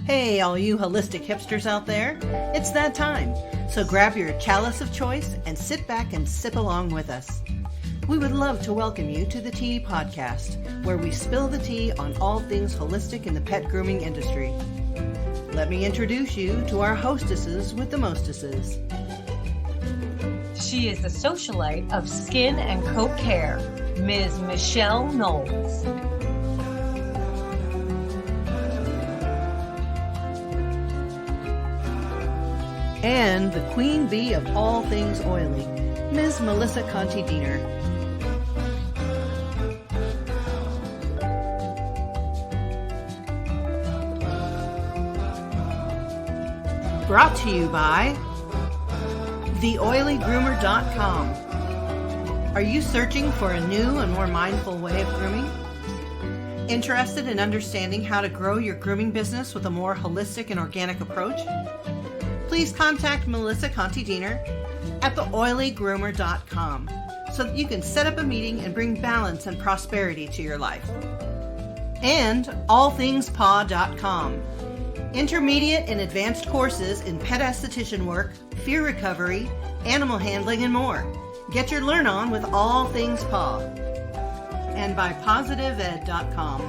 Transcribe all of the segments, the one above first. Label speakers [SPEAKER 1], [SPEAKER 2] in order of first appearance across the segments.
[SPEAKER 1] Hey, all you holistic hipsters out there, it's that time. So grab your chalice of choice and sit back and sip along with us. We would love to welcome you to the Tea Podcast, where we spill the tea on all things holistic in the pet grooming industry. Let me introduce you to our hostesses with the mostesses.
[SPEAKER 2] She is the socialite of skin and coat care, Ms. Michelle Knowles.
[SPEAKER 1] And the queen bee of all things oily, Ms. Melissa Conti-Diener. Brought to you by TheOilyGroomer.com. Are you searching for a new and more mindful way of grooming? Interested in understanding how to grow your grooming business with a more holistic and organic approach? Please contact Melissa Conti-Diener at TheOilyGroomer.com so that you can set up a meeting and bring balance and prosperity to your life. And AllThingsPaw.com. Intermediate and advanced courses in pet esthetician work, fear recovery, animal handling, and more. Get your learn on with All Things Paw. And by PositiveEd.com.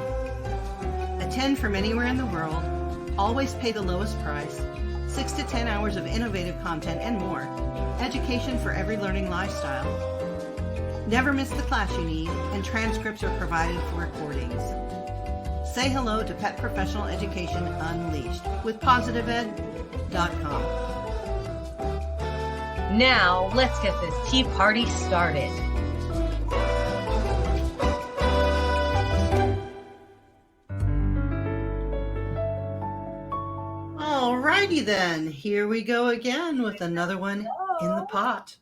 [SPEAKER 1] Attend from anywhere in the world. Always pay the lowest price. 6 to 10 hours of innovative content and more. Education for every learning lifestyle. Never miss the class you need, and transcripts are provided for recordings. Say hello to Pet Professional Education Unleashed with PositiveEd.com.
[SPEAKER 2] Now, let's get this tea party started.
[SPEAKER 1] Alrighty then, here we go again with another one in the pot.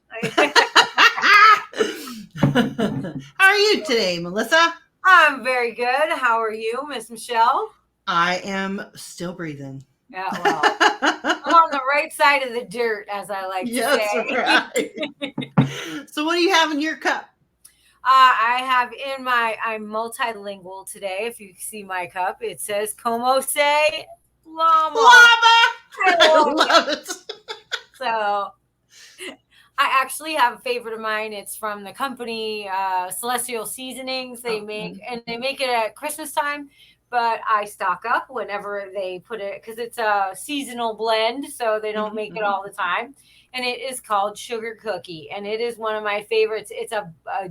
[SPEAKER 1] How are you today, Melissa?
[SPEAKER 3] I'm very good. How are you, Miss Michelle?
[SPEAKER 1] I am still breathing.
[SPEAKER 3] Yeah, well, I'm on the right side of the dirt, as I like to say.
[SPEAKER 1] Right. So what do you have in your cup?
[SPEAKER 3] I have I'm multilingual today. If you see my cup, it says Como se llama.
[SPEAKER 1] I love it.
[SPEAKER 3] So I actually have a favorite of mine. It's from the company Celestial Seasonings. They make it at Christmas time, but I stock up whenever they put it because it's a seasonal blend, so they don't make it all the time. And it is called Sugar Cookie, and it is one of my favorites. It's a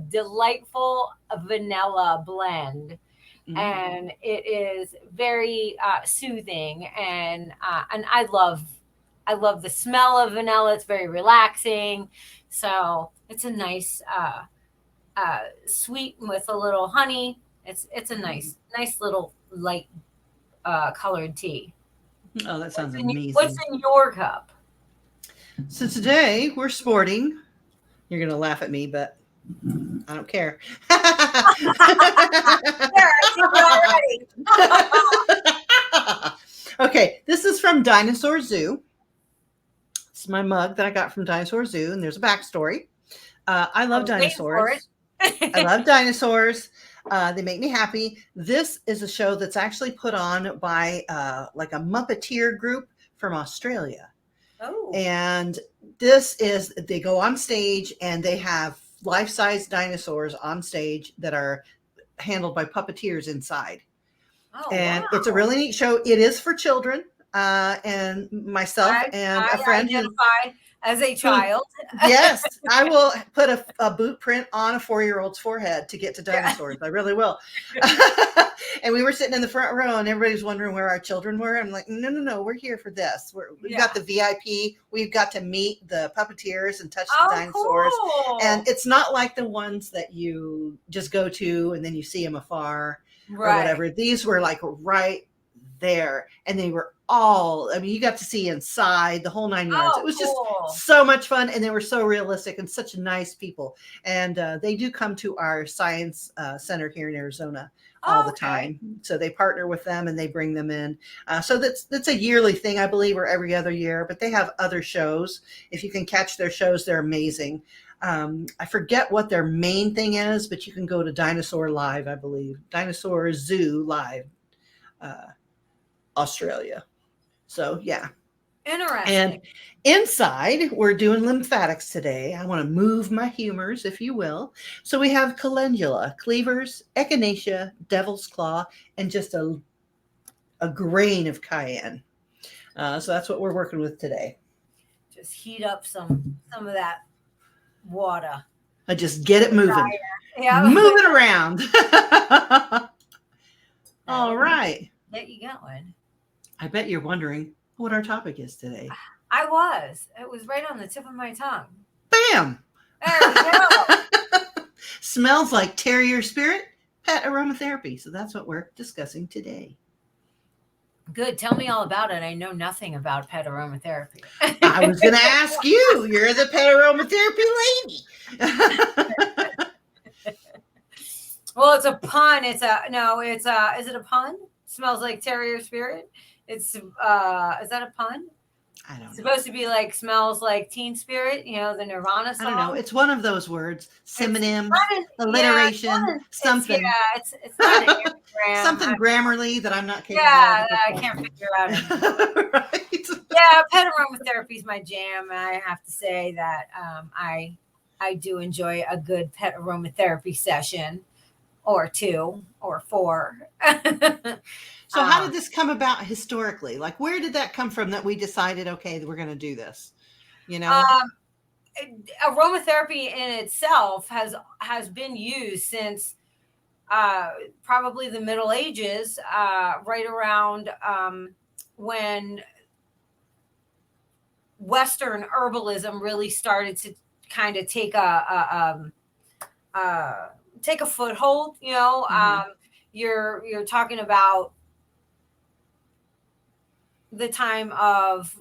[SPEAKER 3] delightful vanilla blend. And it is very soothing, and I love the smell of vanilla. It's very relaxing, so it's a nice sweet with a little honey. It's a nice little light colored tea.
[SPEAKER 1] Oh, that sounds amazing.
[SPEAKER 3] What's in your cup?
[SPEAKER 1] So today we're sporting. You're gonna laugh at me, but I don't care.
[SPEAKER 3] There, I see you already.
[SPEAKER 1] Okay, this is from Dinosaur Zoo. It's my mug that I got from Dinosaur Zoo, and there's a backstory. I love dinosaurs. I love dinosaurs. They make me happy. This is a show that's actually put on by like a Muppeteer group from Australia. Oh. And they go on stage and they have life-size dinosaurs on stage that are handled by puppeteers inside. Oh, and wow. It's a really neat show. It is for children. And myself and a friend
[SPEAKER 3] identified as a child.
[SPEAKER 1] Yes, I will put a boot print on a 4-year-old's forehead to get to dinosaurs. I really will. And we were sitting in the front row and everybody's wondering where our children were. I'm like, no, we're here for this. We've got the VIP. We've got to meet the puppeteers and touch the dinosaurs. Cool. And it's not like the ones that you just go to and then you see them afar or whatever. These were like right there, and they were you got to see inside the whole 9 yards. It was just so much fun, and they were so realistic and such nice people. And they do come to our science center here in Arizona all the time. So they partner with them and they bring them in. So that's a yearly thing, I believe, or every other year, but they have other shows. If you can catch their shows, they're amazing. I forget what their main thing is, but you can go to Dinosaur Live, I believe. Dinosaur Zoo Live, uh, Australia. So, yeah.
[SPEAKER 3] Interesting.
[SPEAKER 1] And inside, we're doing lymphatics today. I want to move my humors, if you will. So we have calendula, cleavers, echinacea, devil's claw, and just a grain of cayenne. So that's what we're working with today.
[SPEAKER 3] Just heat up some of that water.
[SPEAKER 1] I just get it moving.
[SPEAKER 3] Yeah.
[SPEAKER 1] Move it around. All right.
[SPEAKER 3] Get you going.
[SPEAKER 1] I bet you're wondering what our topic is today.
[SPEAKER 3] I was. It was right on the tip of my tongue.
[SPEAKER 1] Bam!
[SPEAKER 3] There we go.
[SPEAKER 1] Smells like Terrier spirit, pet aromatherapy. So that's what we're discussing today.
[SPEAKER 3] Good. Tell me all about it. I know nothing about pet aromatherapy.
[SPEAKER 1] I was going to ask you. You're the pet aromatherapy lady.
[SPEAKER 3] Well, it's a pun. Is it a pun? Smells like Terrier spirit. Is that a pun?
[SPEAKER 1] I don't know.
[SPEAKER 3] It's supposed to be like smells like Teen Spirit, the Nirvana song.
[SPEAKER 1] I don't know. It's one of those words. Synonym, alliteration, something.
[SPEAKER 3] It's not an anagram.
[SPEAKER 1] Something Grammarly that I'm not capable of.
[SPEAKER 3] Yeah, I can't figure out.
[SPEAKER 1] Right.
[SPEAKER 3] Yeah, pet aromatherapy is my jam. I have to say that I do enjoy a good pet aromatherapy session, or 2 or 4.
[SPEAKER 1] So how did this come about historically? Like, where did that come from that we decided, okay, we're going to do this?
[SPEAKER 3] Aromatherapy in itself has been used since probably the Middle Ages, right around when Western herbalism really started to kind of take a foothold. You're talking about the time of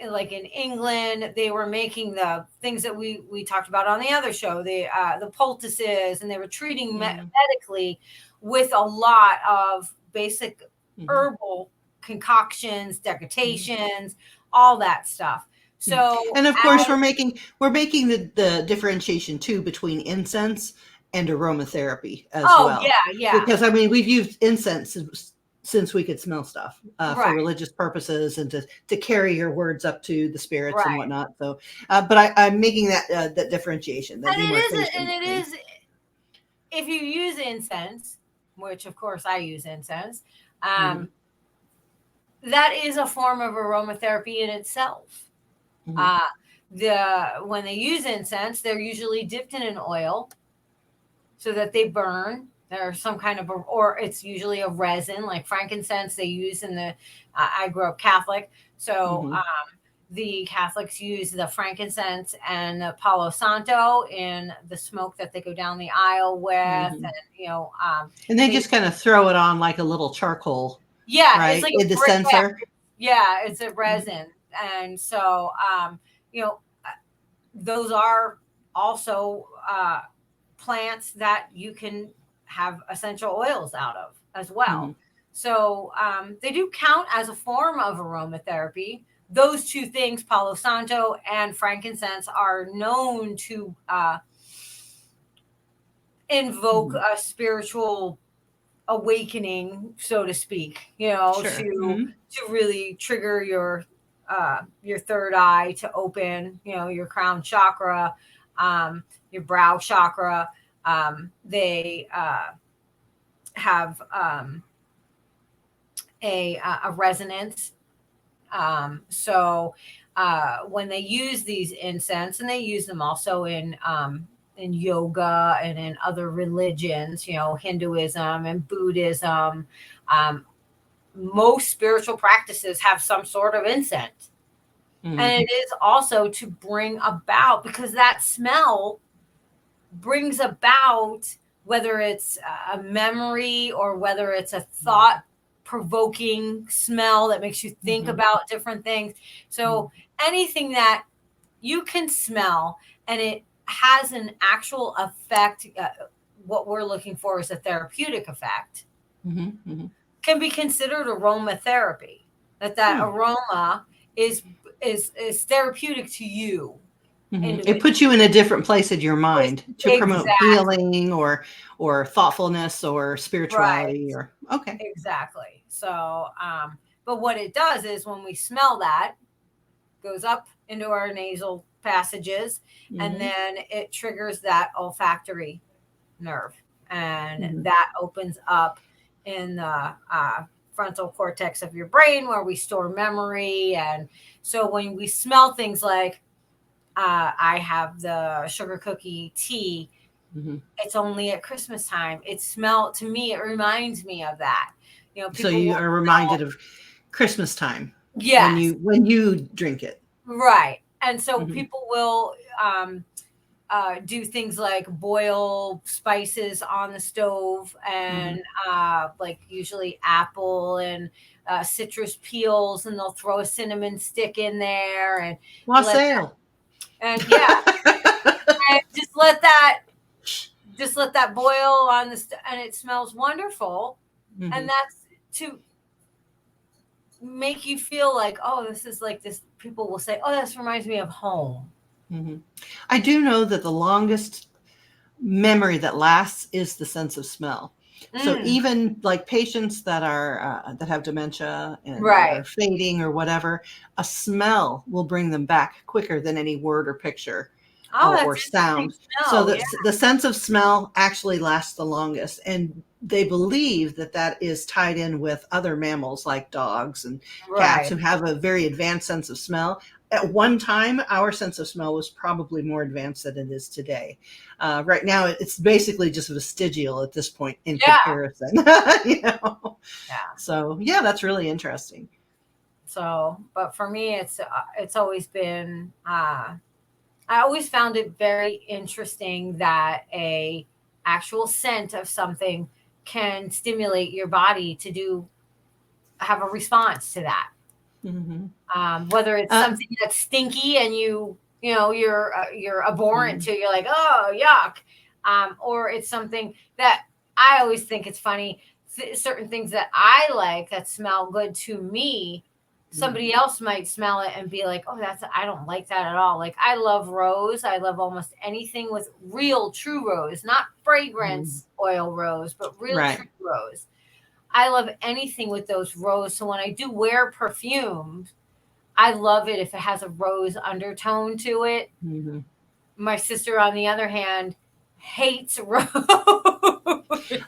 [SPEAKER 3] like in England, they were making the things that we talked about on the other show, the poultices, and they were treating medically with a lot of basic herbal concoctions, decoctations, all that stuff. So,
[SPEAKER 1] and of course, we're making the differentiation too between incense and aromatherapy as well.
[SPEAKER 3] Yeah.
[SPEAKER 1] Because I mean, we've used incense since we could smell stuff for religious purposes and to carry your words up to the spirits and whatnot. So, but I'm making that differentiation. That
[SPEAKER 3] it is. If you use incense, which of course I use incense, that is a form of aromatherapy in itself. When they use incense, they're usually dipped in an oil so that they burn. There's some kind of, or it's usually a resin, like frankincense they use in the, I grew up Catholic. So the Catholics use the frankincense and the Palo Santo in the smoke that they go down the aisle with. And,
[SPEAKER 1] and they just kind of throw it on like a little charcoal.
[SPEAKER 3] Yeah.
[SPEAKER 1] Right?
[SPEAKER 3] It's like
[SPEAKER 1] in the censer.
[SPEAKER 3] Yeah. It's a resin. And so, those are also plants that you can have essential oils out of as well. So they do count as a form of aromatherapy. Those two things, Palo Santo and frankincense, are known to invoke a spiritual awakening, so to speak, to really trigger your third eye to open, your crown chakra, your brow chakra. They have a resonance. So when they use these incense, and they use them also in yoga and in other religions, Hinduism and Buddhism, most spiritual practices have some sort of incense. And it is also to bring about, because that smell brings about, whether it's a memory or whether it's a thought provoking smell that makes you think about different things. So anything that you can smell and it has an actual effect, what we're looking for is a therapeutic effect, can be considered aromatherapy. That aroma is therapeutic to you.
[SPEAKER 1] It puts you in a different place in your mind to promote
[SPEAKER 3] Exactly.
[SPEAKER 1] healing or thoughtfulness or spirituality
[SPEAKER 3] Right.
[SPEAKER 1] or okay.
[SPEAKER 3] Exactly. So, but what it does is when we smell that, goes up into our nasal passages, and then it triggers that olfactory nerve, and that opens up in the frontal cortex of your brain where we store memory. And so when we smell things like I have the sugar cookie tea, it's only at Christmas time. To me, it reminds me of that.
[SPEAKER 1] So
[SPEAKER 3] People
[SPEAKER 1] you
[SPEAKER 3] will
[SPEAKER 1] are reminded of Christmas time
[SPEAKER 3] yes,
[SPEAKER 1] when you drink it.
[SPEAKER 3] right. And so people will do things like boil spices on the stove, and like usually apple and citrus peels, and they'll throw a cinnamon stick in there and let
[SPEAKER 1] Wassail.
[SPEAKER 3] and yeah, and just let that boil on and it smells wonderful. And that's to make you feel like, oh, this is like this. People will say, oh, this reminds me of home.
[SPEAKER 1] I do know that the longest memory that lasts is the sense of smell. So even like patients that are that have dementia and
[SPEAKER 3] Right.
[SPEAKER 1] are fading or whatever, a smell will bring them back quicker than any word or picture or sound. So the sense of smell actually lasts the longest, and they believe that that is tied in with other mammals like dogs and cats who have a very advanced sense of smell. At one time, our sense of smell was probably more advanced than it is today. Right now, it's basically just vestigial at this point in comparison.
[SPEAKER 3] Yeah.
[SPEAKER 1] So yeah, that's really interesting.
[SPEAKER 3] So, but for me, it's always been. I always found it very interesting that a actual scent of something can stimulate your body to have a response to that. Whether it's something that's stinky and you're abhorrent to, you're like, oh, yuck. Or it's something that I always think it's funny. Certain things that I like that smell good to me, somebody else might smell it and be like, oh, I don't like that at all. Like, I love rose. I love almost anything with real true rose, not fragrance oil rose, but real true rose. I love anything with those rose. So when I do wear perfume, I love it if it has a rose undertone to it. My sister, on the other hand, hates rose.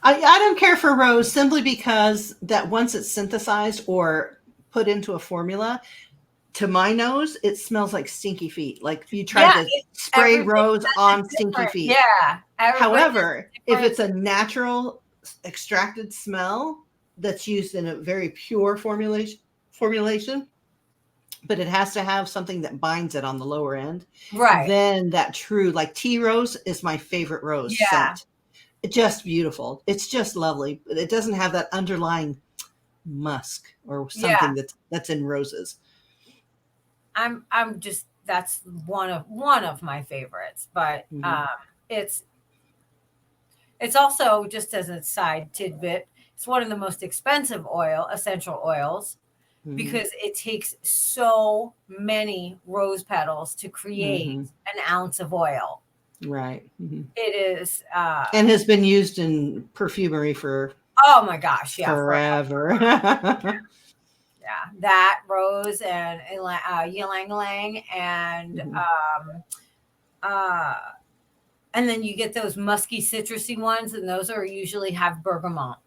[SPEAKER 1] I don't care for rose simply because that once it's synthesized or put into a formula, to my nose, it smells like stinky feet. Like if you try to spray rose on stinky feet.
[SPEAKER 3] Yeah.
[SPEAKER 1] However, if it's a natural extracted smell that's used in a very pure formulation, but it has to have something that binds it on the lower end. Then that true, like tea rose is my favorite rose scent. It's just beautiful. It's just lovely. It doesn't have that underlying musk or something that's in roses.
[SPEAKER 3] I'm just, that's one of my favorites, but it's also, just as a side tidbit, it's one of the most expensive essential oils, because it takes so many rose petals to create an ounce of oil.
[SPEAKER 1] Right.
[SPEAKER 3] It is
[SPEAKER 1] and has been used in perfumery for
[SPEAKER 3] oh my gosh,
[SPEAKER 1] forever.
[SPEAKER 3] Yeah, that rose and ylang ylang and then you get those musky citrusy ones, and those are usually have bergamot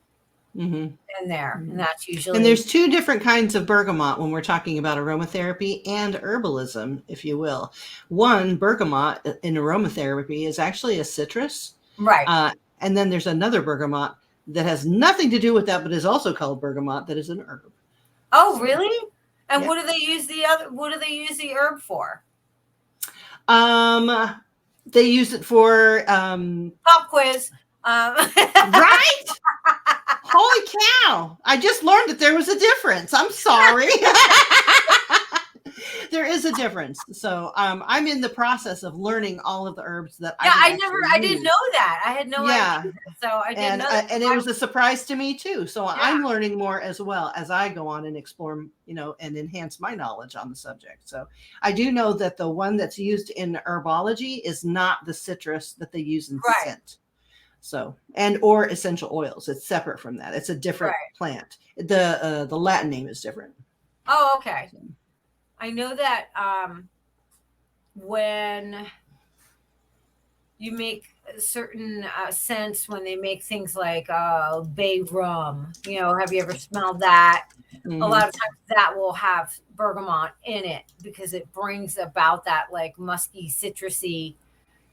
[SPEAKER 3] in there, and that's usually.
[SPEAKER 1] And there's two different kinds of bergamot when we're talking about aromatherapy and herbalism, if you will. One, bergamot in aromatherapy is actually a citrus,
[SPEAKER 3] right?
[SPEAKER 1] And then there's another bergamot that has nothing to do with that, but is also called bergamot, that is an herb.
[SPEAKER 3] Oh, really? And what do they use the herb for?
[SPEAKER 1] They use it for
[SPEAKER 3] pop quiz.
[SPEAKER 1] Right? Holy cow! I just learned that there was a difference. I'm sorry. There is a difference. So I'm in the process of learning all of the herbs that
[SPEAKER 3] Yeah,
[SPEAKER 1] I
[SPEAKER 3] didn't know that. I had no idea. So I didn't know that.
[SPEAKER 1] And it was a surprise to me too. So
[SPEAKER 3] Yeah.
[SPEAKER 1] I'm learning more as well as I go on and explore, and enhance my knowledge on the subject. So I do know that the one that's used in herbology is not the citrus that they use in
[SPEAKER 3] Right.
[SPEAKER 1] scent. So, or essential oils. It's separate from that. It's a different plant. The Latin name is different.
[SPEAKER 3] Oh, okay. I know that when you make certain scents, when they make things like bay rum, have you ever smelled that?
[SPEAKER 1] Mm-hmm.
[SPEAKER 3] A lot of times that will have bergamot in it because it brings about that like musky, citrusy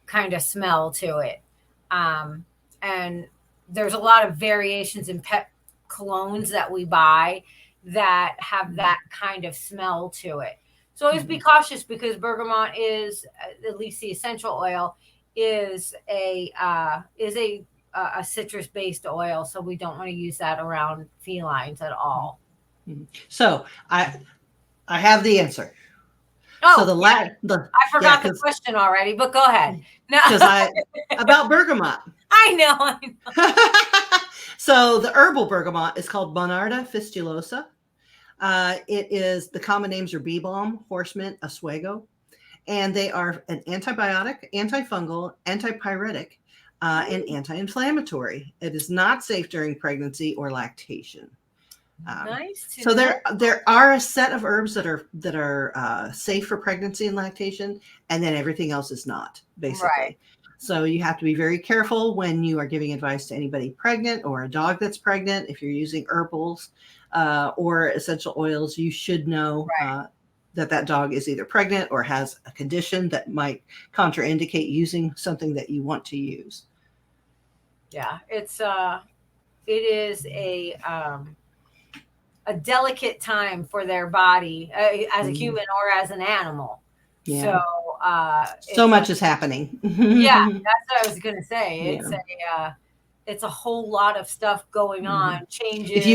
[SPEAKER 3] kind of smell to it. And there's a lot of variations in pet colognes that we buy that have that kind of smell to it. So always be cautious because bergamot is, at least the essential oil, is a citrus based oil. So we don't want to use that around felines at all.
[SPEAKER 1] So I have the answer.
[SPEAKER 3] Oh,
[SPEAKER 1] so
[SPEAKER 3] I forgot the question already, but go ahead. No,
[SPEAKER 1] because about bergamot.
[SPEAKER 3] I know.
[SPEAKER 1] So the herbal bergamot is called Monarda fistulosa. It is, the common names are bee balm, horsemint, oswego, and they are an antibiotic, antifungal, antipyretic, and anti-inflammatory. It is not safe during pregnancy or lactation.
[SPEAKER 3] Nice.
[SPEAKER 1] So there are a set of herbs that are safe for pregnancy and lactation, and then everything else is not, basically.
[SPEAKER 3] Right.
[SPEAKER 1] So you have to be very careful when you are giving advice to anybody pregnant or a dog that's pregnant. If you're using herbals or essential oils, you should know that dog is either pregnant or has a condition that might contraindicate using something that you want to use.
[SPEAKER 3] Yeah, it is a delicate time for their body as a human or as an animal.
[SPEAKER 1] Yeah.
[SPEAKER 3] So
[SPEAKER 1] much is happening.
[SPEAKER 3] Yeah, that's what I was going to say. It's a whole lot of stuff going on, changes.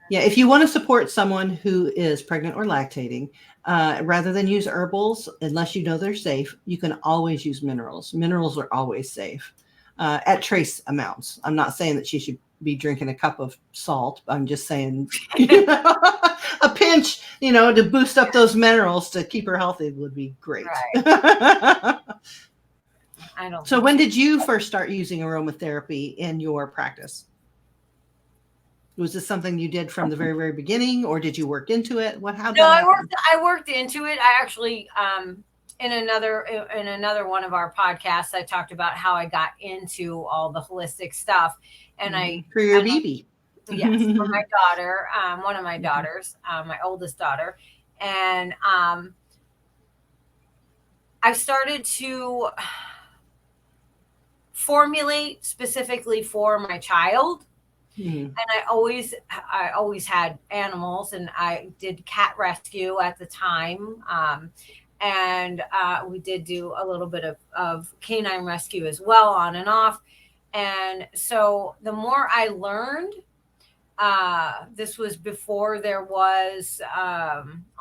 [SPEAKER 1] If you want to support someone who is pregnant or lactating, rather than use herbals, unless you know they're safe, you can always use minerals. Minerals are always safe at trace amounts. I'm not saying that she should be drinking a cup of salt. I'm just saying a pinch, to boost up those minerals to keep her healthy would be great.
[SPEAKER 3] Right. I don't.
[SPEAKER 1] So when did you first start using aromatherapy in your practice? Was this something you did from the very, very beginning, or did you work into it?
[SPEAKER 3] I worked into it. I actually, in another one of our podcasts, I talked about how I got into all the holistic stuff, and
[SPEAKER 1] for your baby.
[SPEAKER 3] Yes, for my daughter, one of my daughters, my oldest daughter, and I started to formulate specifically for my child. And I always had animals, and I did cat rescue at the time. And we did do a little bit of canine rescue as well, on and off. And so the more I learned, this was before there was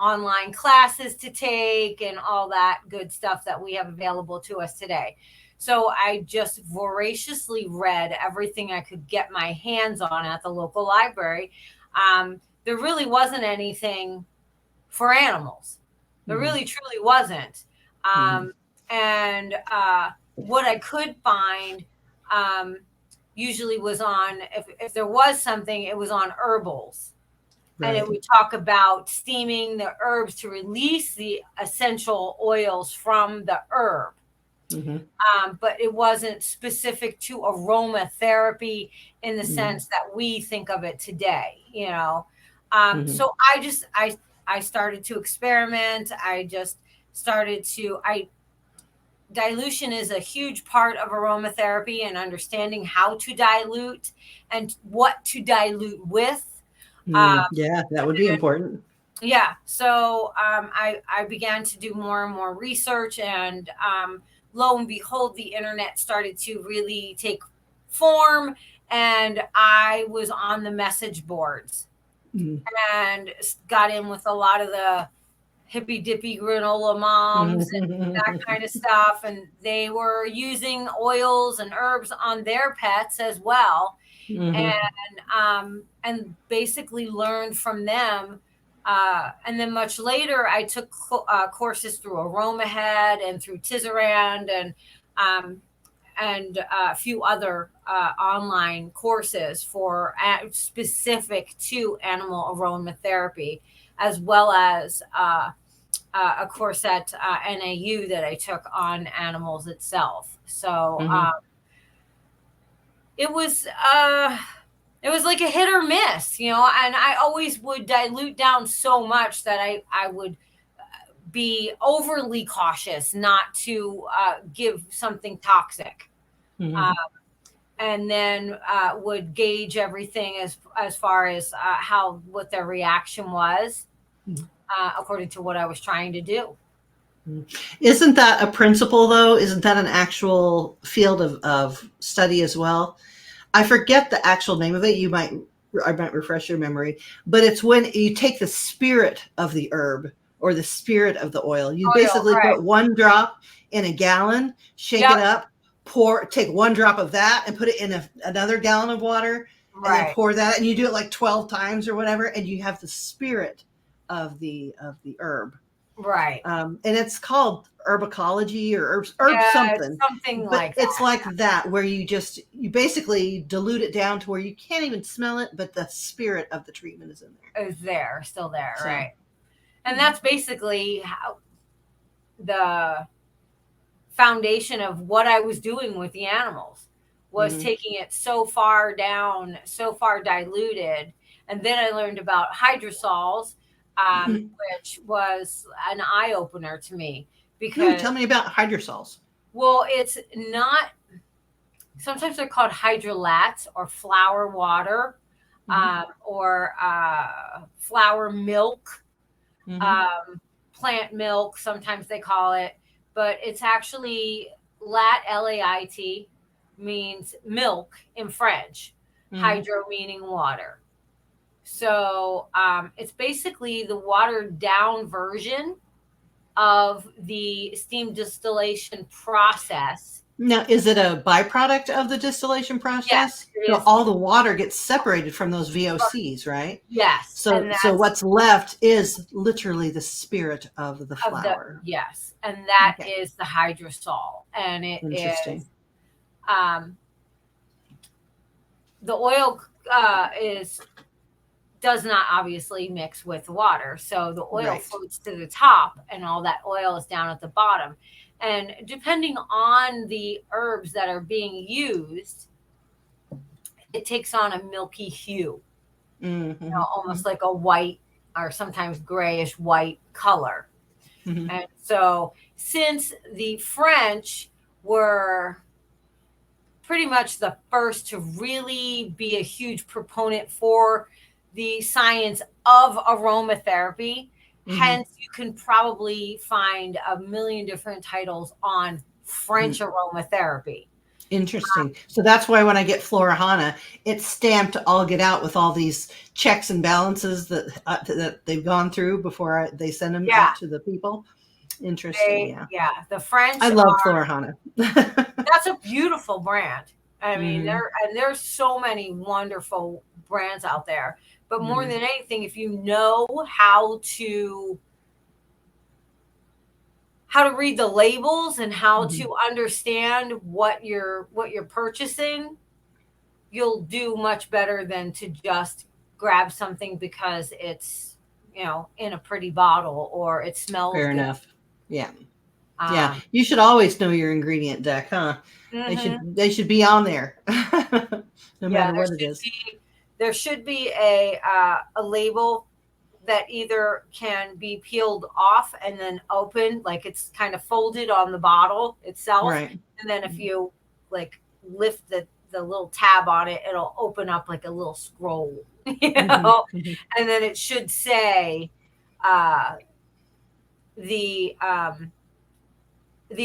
[SPEAKER 3] online classes to take and all that good stuff that we have available to us today. So I just voraciously read everything I could get my hands on at the local library. There really wasn't anything for animals. There really, truly wasn't. And what I could find usually was on, if there was something, it was on herbals. Right. And it would talk about steaming the herbs to release the essential oils from the herb. But it wasn't specific to aromatherapy in the sense that we think of it today, So I started to experiment. Dilution is a huge part of aromatherapy, and understanding how to dilute and what to dilute with.
[SPEAKER 1] That would be important.
[SPEAKER 3] Yeah. So I began to do more and more research, and lo and behold, the internet started to really take form, and I was on the message boards and got in with a lot of the hippy dippy granola moms and that kind of stuff. And they were using oils and herbs on their pets as well. And basically learned from them. And then much later, I took courses through Aromahead and through Tizarand and a few other online courses for specific to animal aromatherapy, as well as a course at NAU that I took on animals itself. So it was like a hit or miss, and I always would dilute down so much that I would be overly cautious not to give something toxic. And then would gauge everything as far as what their reaction was according to what I was trying to do.
[SPEAKER 1] Isn't that a principle, though? Isn't that an actual field of study as well? I forget the actual name of it. I might refresh your memory, but it's when you take the spirit of the herb or the spirit of the oil. You basically put one drop in a gallon, shake it up, take one drop of that and put it in another gallon of water, and then pour that, and you do it like 12 times or whatever, and you have the spirit of the herb.
[SPEAKER 3] Right.
[SPEAKER 1] And it's called herbology or herb something.
[SPEAKER 3] Something like that.
[SPEAKER 1] It's like that, where you basically dilute it down to where you can't even smell it, but the spirit of the treatment is in there.
[SPEAKER 3] Still there, right? And that's basically how the foundation of what I was doing with the animals was taking it so far down, so far diluted. And then I learned about hydrosols, which was an eye opener to me. Because
[SPEAKER 1] tell me about hydrosols.
[SPEAKER 3] Well, it's not. Sometimes they're called hydrolats or flower water, or flower milk, plant milk. Sometimes they call it, but it's actually lat, Lait, means milk in French. Hydro meaning water. So it's basically the watered down version of the steam distillation process.
[SPEAKER 1] Now, is it a byproduct of the distillation process?
[SPEAKER 3] Yes, it is.
[SPEAKER 1] All the water gets separated from those VOCs, right?
[SPEAKER 3] Yes.
[SPEAKER 1] So what's left is literally the spirit of the flower.
[SPEAKER 3] Yes, and that is the hydrosol, and it is. The oil does not obviously mix with water. So the oil floats to the top and all that oil is down at the bottom. And depending on the herbs that are being used, it takes on a milky hue, almost like a white or sometimes grayish white color. And so since the French were pretty much the first to really be a huge proponent for the science of aromatherapy. Hence, you can probably find a million different titles on French aromatherapy.
[SPEAKER 1] Interesting. So that's why when I get Florahana, it's stamped all get out with all these checks and balances that they've gone through before they send them out to the people. Interesting.
[SPEAKER 3] The French.
[SPEAKER 1] I love Florahana.
[SPEAKER 3] That's a beautiful brand. I mean, there's so many wonderful brands out there. But more than anything, if you know how to read the labels and how to understand what you're purchasing, you'll do much better than to just grab something because it's in a pretty bottle or it smells
[SPEAKER 1] Fair
[SPEAKER 3] good.
[SPEAKER 1] enough. Yeah. You should always know your ingredient deck, huh? They should be on there, no matter what it is.
[SPEAKER 3] There should be a label that either can be peeled off and then open, like it's kind of folded on the bottle itself.
[SPEAKER 1] Right.
[SPEAKER 3] And then if you like lift the little tab on it, it'll open up like a little scroll, And then it should say the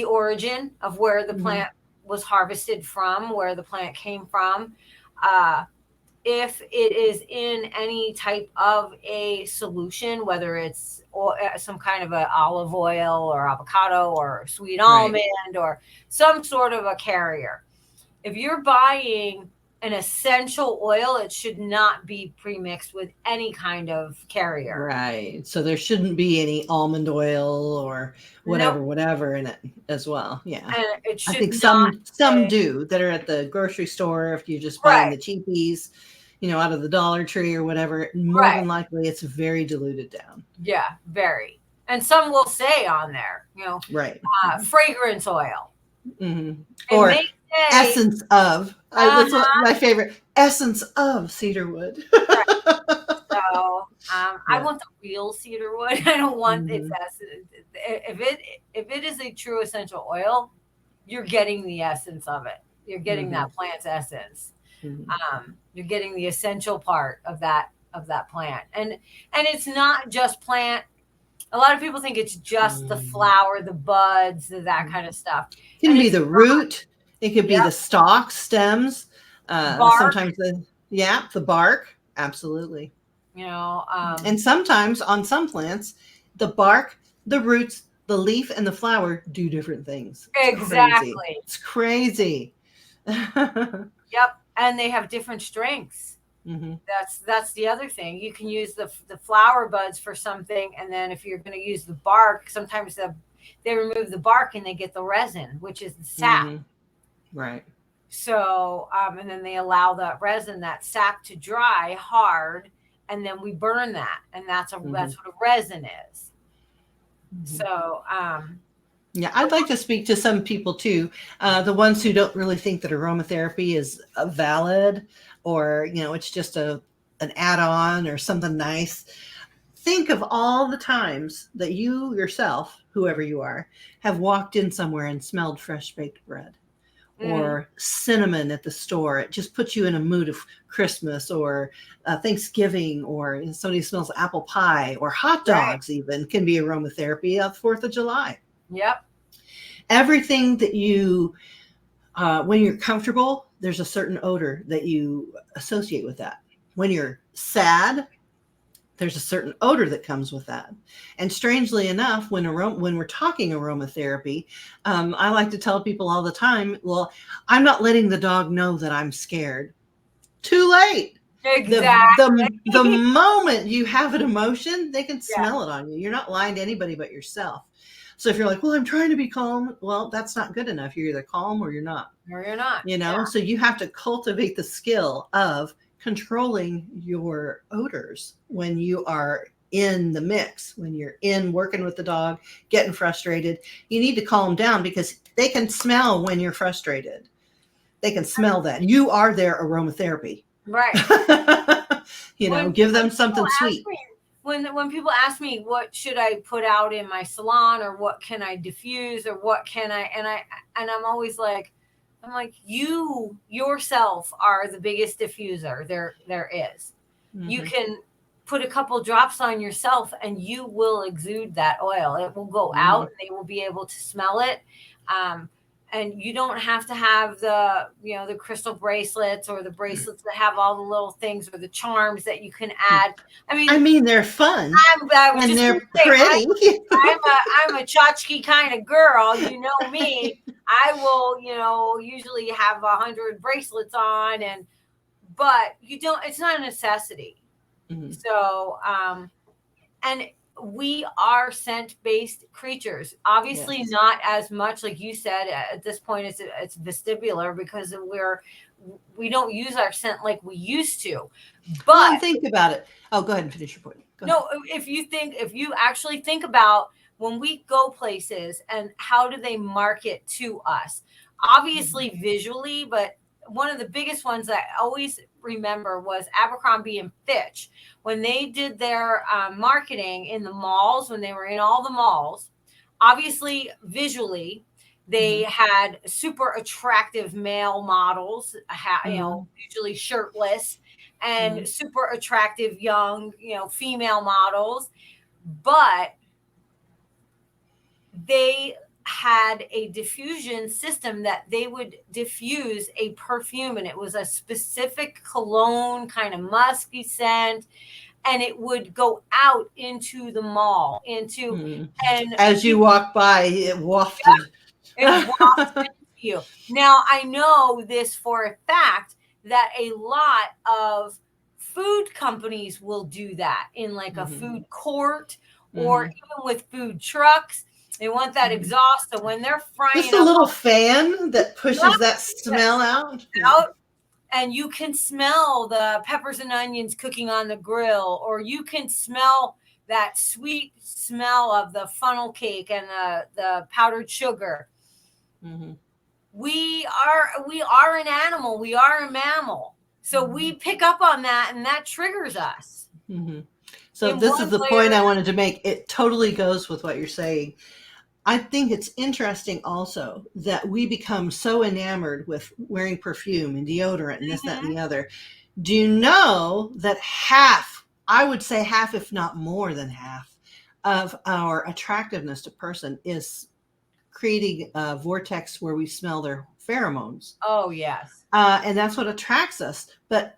[SPEAKER 3] origin of where the plant was harvested from, where the plant came from, if it is in any type of a solution, whether it's some kind of a olive oil or avocado or sweet
[SPEAKER 1] Right.
[SPEAKER 3] almond or some sort of a carrier. If you're buying an essential oil, it should not be premixed with any kind of carrier.
[SPEAKER 1] Right. So there shouldn't be any almond oil or
[SPEAKER 3] Nope.
[SPEAKER 1] whatever in it as well. Yeah.
[SPEAKER 3] And it
[SPEAKER 1] I
[SPEAKER 3] should
[SPEAKER 1] think
[SPEAKER 3] not
[SPEAKER 1] some
[SPEAKER 3] say,
[SPEAKER 1] do that are at the grocery store if you're just buying
[SPEAKER 3] right,
[SPEAKER 1] the cheapies, out of the Dollar Tree or whatever, more
[SPEAKER 3] right.
[SPEAKER 1] than likely it's very diluted down.
[SPEAKER 3] Yeah, very. And some will say on there,
[SPEAKER 1] Right.
[SPEAKER 3] fragrance oil.
[SPEAKER 1] Hmm.
[SPEAKER 3] It
[SPEAKER 1] Or
[SPEAKER 3] may say,
[SPEAKER 1] essence of. That's what
[SPEAKER 3] uh-huh.
[SPEAKER 1] my favorite essence of cedarwood.
[SPEAKER 3] Right. So I
[SPEAKER 1] Yeah.
[SPEAKER 3] want the real cedar wood. I don't want its
[SPEAKER 1] Hmm.
[SPEAKER 3] essence. If it is a true essential oil, you're getting the essence of it. You're getting
[SPEAKER 1] Hmm.
[SPEAKER 3] that plant's essence.
[SPEAKER 1] Hmm.
[SPEAKER 3] You're getting the essential part of that plant. And it's not just plant. A lot of people think it's just the
[SPEAKER 1] Hmm.
[SPEAKER 3] flower, the buds, that kind of stuff.
[SPEAKER 1] Can
[SPEAKER 3] And
[SPEAKER 1] be
[SPEAKER 3] it's
[SPEAKER 1] the root. It could be
[SPEAKER 3] yep,
[SPEAKER 1] the stalk, stems.
[SPEAKER 3] bark,
[SPEAKER 1] Sometimes the bark. Absolutely.
[SPEAKER 3] you know,
[SPEAKER 1] And sometimes on some plants, the bark, the roots, the leaf, and the flower do different things. It's crazy.
[SPEAKER 3] exactly.
[SPEAKER 1] It's crazy.
[SPEAKER 3] Yep. And they have different strengths.
[SPEAKER 1] Hmm.
[SPEAKER 3] That's the other thing. You can use the flower buds for something, and then if you're going to use the bark, sometimes they remove the bark and they get the resin, which is the sap.
[SPEAKER 1] Hmm. Right.
[SPEAKER 3] So and then they allow that sap to dry hard, and then we burn that, and
[SPEAKER 1] Hmm.
[SPEAKER 3] that's what a resin is.
[SPEAKER 1] Hmm.
[SPEAKER 3] So
[SPEAKER 1] Yeah, I'd like to speak to some people too, the ones who don't really think that aromatherapy is valid, or it's just an add-on or something nice. Think of all the times that you yourself, whoever you are, have walked in somewhere and smelled fresh baked bread
[SPEAKER 3] mm,
[SPEAKER 1] or cinnamon at the store. It just puts you in a mood of Christmas or Thanksgiving, or somebody smells apple pie or hot
[SPEAKER 3] right.
[SPEAKER 1] dogs, even can be aromatherapy of 4th of July.
[SPEAKER 3] Yep.
[SPEAKER 1] Everything that when you're comfortable, there's a certain odor that you associate with that. When you're sad, there's a certain odor that comes with that. And strangely enough, when we're talking aromatherapy, I like to tell people all the time, well, I'm not letting the dog know that I'm scared. Too late. The
[SPEAKER 3] Exactly.
[SPEAKER 1] moment you have an emotion, they can
[SPEAKER 3] Yeah.
[SPEAKER 1] smell it on you. You're not lying to anybody but yourself. So if you're like, well, I'm trying to be calm, well, that's not good enough. You're either calm or you're not.
[SPEAKER 3] Or you're not.
[SPEAKER 1] So you have to cultivate the skill of controlling your odors when you are in the mix, when you're in working with the dog, getting frustrated. You need to calm down because they can smell when you're frustrated. They can smell that. You are their aromatherapy.
[SPEAKER 3] Right.
[SPEAKER 1] Give
[SPEAKER 3] When
[SPEAKER 1] them
[SPEAKER 3] people
[SPEAKER 1] something
[SPEAKER 3] ask
[SPEAKER 1] sweet.
[SPEAKER 3] me when people ask me what should I put out in my salon, or what can I diffuse, or what can I, and I'm like, you yourself are the biggest diffuser there is. You
[SPEAKER 1] Hmm.
[SPEAKER 3] can put a couple drops on yourself and you will exude that oil. It will go out
[SPEAKER 1] Hmm.
[SPEAKER 3] and they will be able to smell it. Um, and you don't have to have the crystal bracelets, or the bracelets that have all the little things, or the charms that you can add. I
[SPEAKER 1] I
[SPEAKER 3] mean,
[SPEAKER 1] mean, they're fun
[SPEAKER 3] I was
[SPEAKER 1] and
[SPEAKER 3] just going
[SPEAKER 1] they're
[SPEAKER 3] to say,
[SPEAKER 1] pretty.
[SPEAKER 3] I'm a tchotchke kind of girl. You know me. I will, usually have 100 bracelets on, but you don't. It's not a necessity.
[SPEAKER 1] Mhm.
[SPEAKER 3] So, and we are scent based creatures. Obviously,
[SPEAKER 1] Yes.
[SPEAKER 3] not as much like you said. At this point, it's vestibular, because we don't use our scent like we used to.
[SPEAKER 1] Well,
[SPEAKER 3] But
[SPEAKER 1] and think about it. Oh, go ahead and finish your point. Go ahead.
[SPEAKER 3] no, if you actually think about when we go places and how do they market to us,
[SPEAKER 1] Mhm.
[SPEAKER 3] obviously visually, but one of the biggest ones that I always remember was Abercrombie and Fitch. When they did their marketing in the malls, when they were in all the malls, obviously visually they
[SPEAKER 1] Mhm.
[SPEAKER 3] had super attractive male models,
[SPEAKER 1] Mhm.
[SPEAKER 3] usually shirtless, and
[SPEAKER 1] Mhm.
[SPEAKER 3] super attractive young, female models. But they had a diffusion system that they would diffuse a perfume, and it was a specific cologne, kind of musky scent, and it would go out into the mall, and
[SPEAKER 1] As you walk by, it wafted.
[SPEAKER 3] it wafted to you. Now, I know this for a fact that a lot of food companies will do that in like a food court or even with food trucks. They want that exhaust, so when they're frying
[SPEAKER 1] Just a little fan that pushes that smell out.
[SPEAKER 3] And you can smell the peppers and onions cooking on the grill, or you can smell that sweet smell of the funnel cake and the powdered sugar. We are an animal. We are a mammal. So we pick up on that, and that triggers us.
[SPEAKER 1] So this is the point I wanted to make. It totally goes with what you're saying. I think it's interesting also that we become so enamored with wearing perfume and deodorant and this, that, and the other. Do you know that I would say half, if not more than half, of our attractiveness to person is creating a vortex where we smell their pheromones?
[SPEAKER 3] Oh, yes.
[SPEAKER 1] And that's what attracts us. But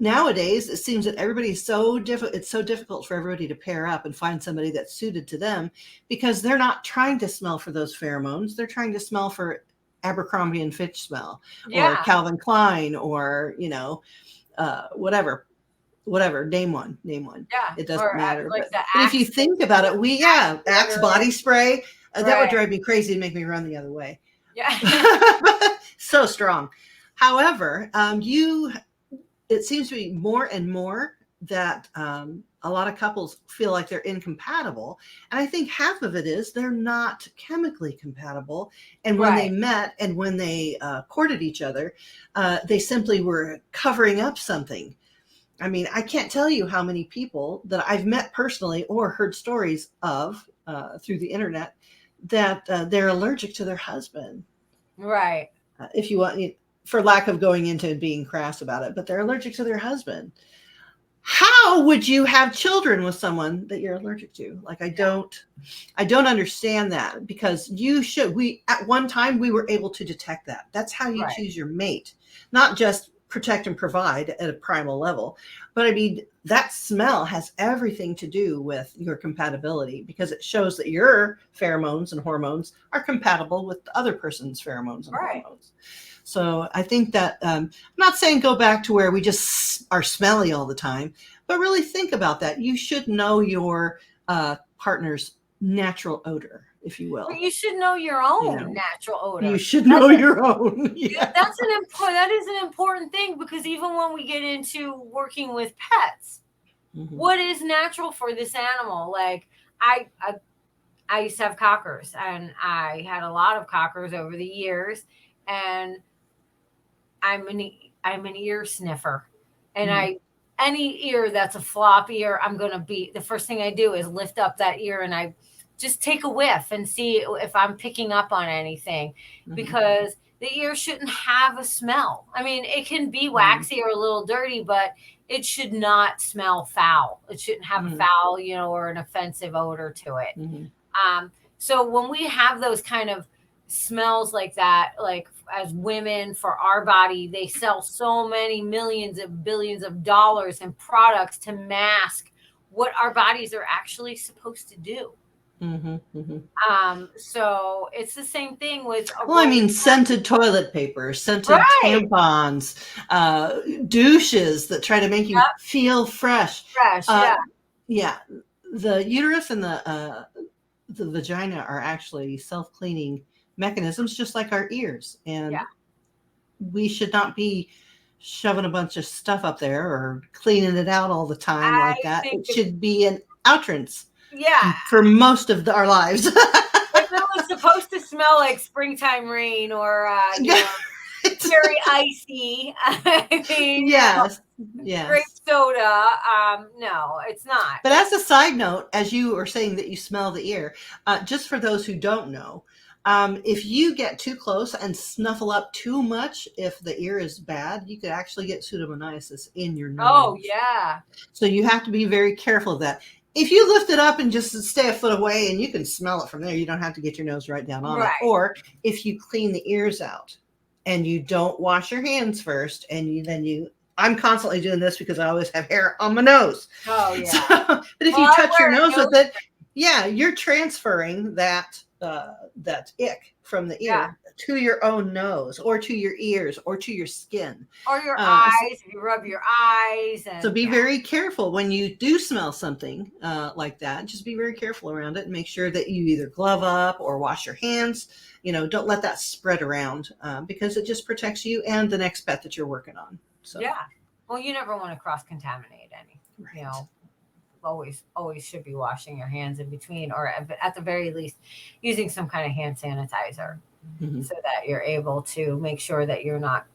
[SPEAKER 1] nowadays, it seems that everybody's it's so difficult for everybody to pair up and find somebody that's suited to them, because they're not trying to smell for those pheromones. They're trying to smell for Abercrombie and Fitch smell, or Calvin Klein, or, whatever, name one.
[SPEAKER 3] Yeah.
[SPEAKER 1] It doesn't matter.
[SPEAKER 3] Like
[SPEAKER 1] but if you think about it, Axe body spray, that would drive me crazy and make me run the other way.
[SPEAKER 3] Yeah.
[SPEAKER 1] So strong. However, it seems to be more and more that a lot of couples feel like they're incompatible. And I think half of it is they're not chemically compatible. And when they met and when they courted each other, they simply were covering up something. I mean, I can't tell you how many people that I've met personally or heard stories of through the internet that they're allergic to their husband.
[SPEAKER 3] Right.
[SPEAKER 1] If you want, for lack of going into being crass about it, but they're allergic to their husband. How would you have children with someone that you're allergic to? Like, I don't understand that, because at one time we were able to detect that. That's how you choose your mate, not just protect and provide at a primal level. But I mean, that smell has everything to do with your compatibility, because it shows that your pheromones and hormones are compatible with the other person's pheromones and hormones. So I think that I'm not saying go back to where we just are smelly all the time, but really think about that. You should know your partner's natural odor, if you will.
[SPEAKER 3] But you should know your own natural odor.
[SPEAKER 1] You should know your own. Yeah.
[SPEAKER 3] That is an important thing, because even when we get into working with pets, what is natural for this animal? Like I used to have cockers, and I had a lot of cockers over the years, and I'm an ear sniffer, and any ear that's a flop ear, the first thing I do is lift up that ear and I just take a whiff and see if I'm picking up on anything, because the ear shouldn't have a smell. I mean, it can be waxy or a little dirty, but it should not smell foul. It shouldn't have a foul, or an offensive odor to it. So when we have those kind of smells like that, like as women, for our body, they sell so many millions and billions of dollars in products to mask what our bodies are actually supposed to do. So it's the same thing with
[SPEAKER 1] scented toilet paper, scented tampons, douches that try to make you feel fresh. The uterus and the vagina are actually self-cleaning mechanisms, just like our ears, and we should not be shoving a bunch of stuff up there or cleaning it out all the time like that. It should be an outrance for most of our lives.
[SPEAKER 3] If it was supposed to smell like springtime rain or cherry icy, I mean, grape soda, no, it's not.
[SPEAKER 1] But as a side note, as you were saying that you smell the ear, just for those who don't know, if you get too close and snuffle up too much, if the ear is bad, you could actually get pseudomoniasis in your nose.
[SPEAKER 3] Oh, yeah.
[SPEAKER 1] So you have to be very careful of that. if you lift it up and just stay a foot away and you can smell it from there, you don't have to get your nose right down on it.
[SPEAKER 3] Right.
[SPEAKER 1] Or if you clean the ears out and you don't wash your hands first and I'm constantly doing this because I always have hair on my nose.
[SPEAKER 3] Oh yeah.
[SPEAKER 1] So, but if
[SPEAKER 3] Well,
[SPEAKER 1] you
[SPEAKER 3] I
[SPEAKER 1] touch your
[SPEAKER 3] wear a
[SPEAKER 1] nose with
[SPEAKER 3] nose
[SPEAKER 1] it, yeah, you're transferring that ick from the ear to your own nose or to your ears or to your skin.
[SPEAKER 3] or your eyes, if you rub your eyes. And
[SPEAKER 1] So be very careful when you do smell something like that. Just be very careful around it and make sure that you either glove up or wash your hands. Don't let that spread around because it just protects you and the next pet that you're working on. So
[SPEAKER 3] yeah. Well, you never want to cross-contaminate any.
[SPEAKER 1] right.
[SPEAKER 3] Always should be washing your hands in between, or at the very least, using some kind of hand sanitizer, so that you're able to make sure that you're not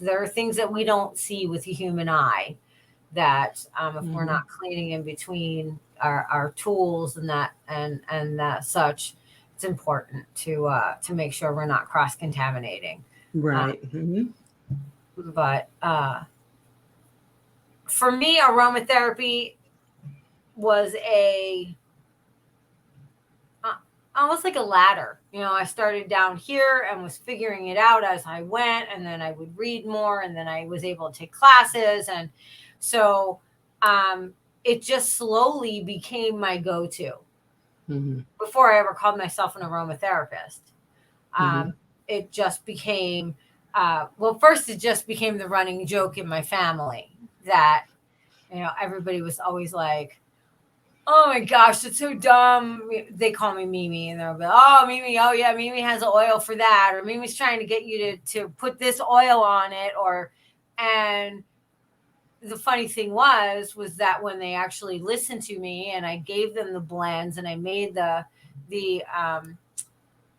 [SPEAKER 3] there are things that we don't see with the human eye that if we're not cleaning in between our tools and that and such, it's important to make sure we're not
[SPEAKER 1] Right.
[SPEAKER 3] cross-contaminating. But for me, aromatherapy was almost like a ladder. I started down here and was figuring it out as I went, and then I would read more, and then I was able to take classes, and so it just slowly became my go-to. Before I ever called myself an aromatherapist, it just became first it just became the running joke in my family that everybody was always like, oh my gosh, that's so dumb. They call me Mimi, and they'll be, oh, Mimi, oh yeah, Mimi has oil for that, or Mimi's trying to get you to put this oil on it, and the funny thing was that when they actually listened to me and I gave them the blends and I made the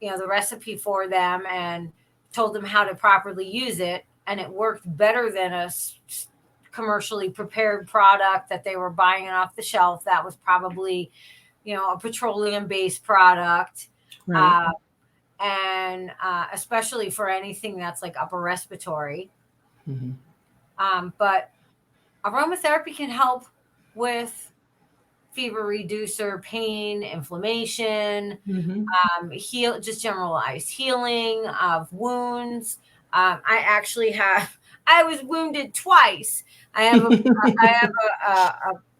[SPEAKER 3] recipe for them and told them how to properly use it, and it worked better than a commercially prepared product that they were buying off the shelf that was probably a petroleum based product,
[SPEAKER 1] Right.
[SPEAKER 3] and especially for anything that's like upper respiratory. But aromatherapy can help with fever reducer, pain, inflammation, just generalized healing of wounds. I was wounded twice. I have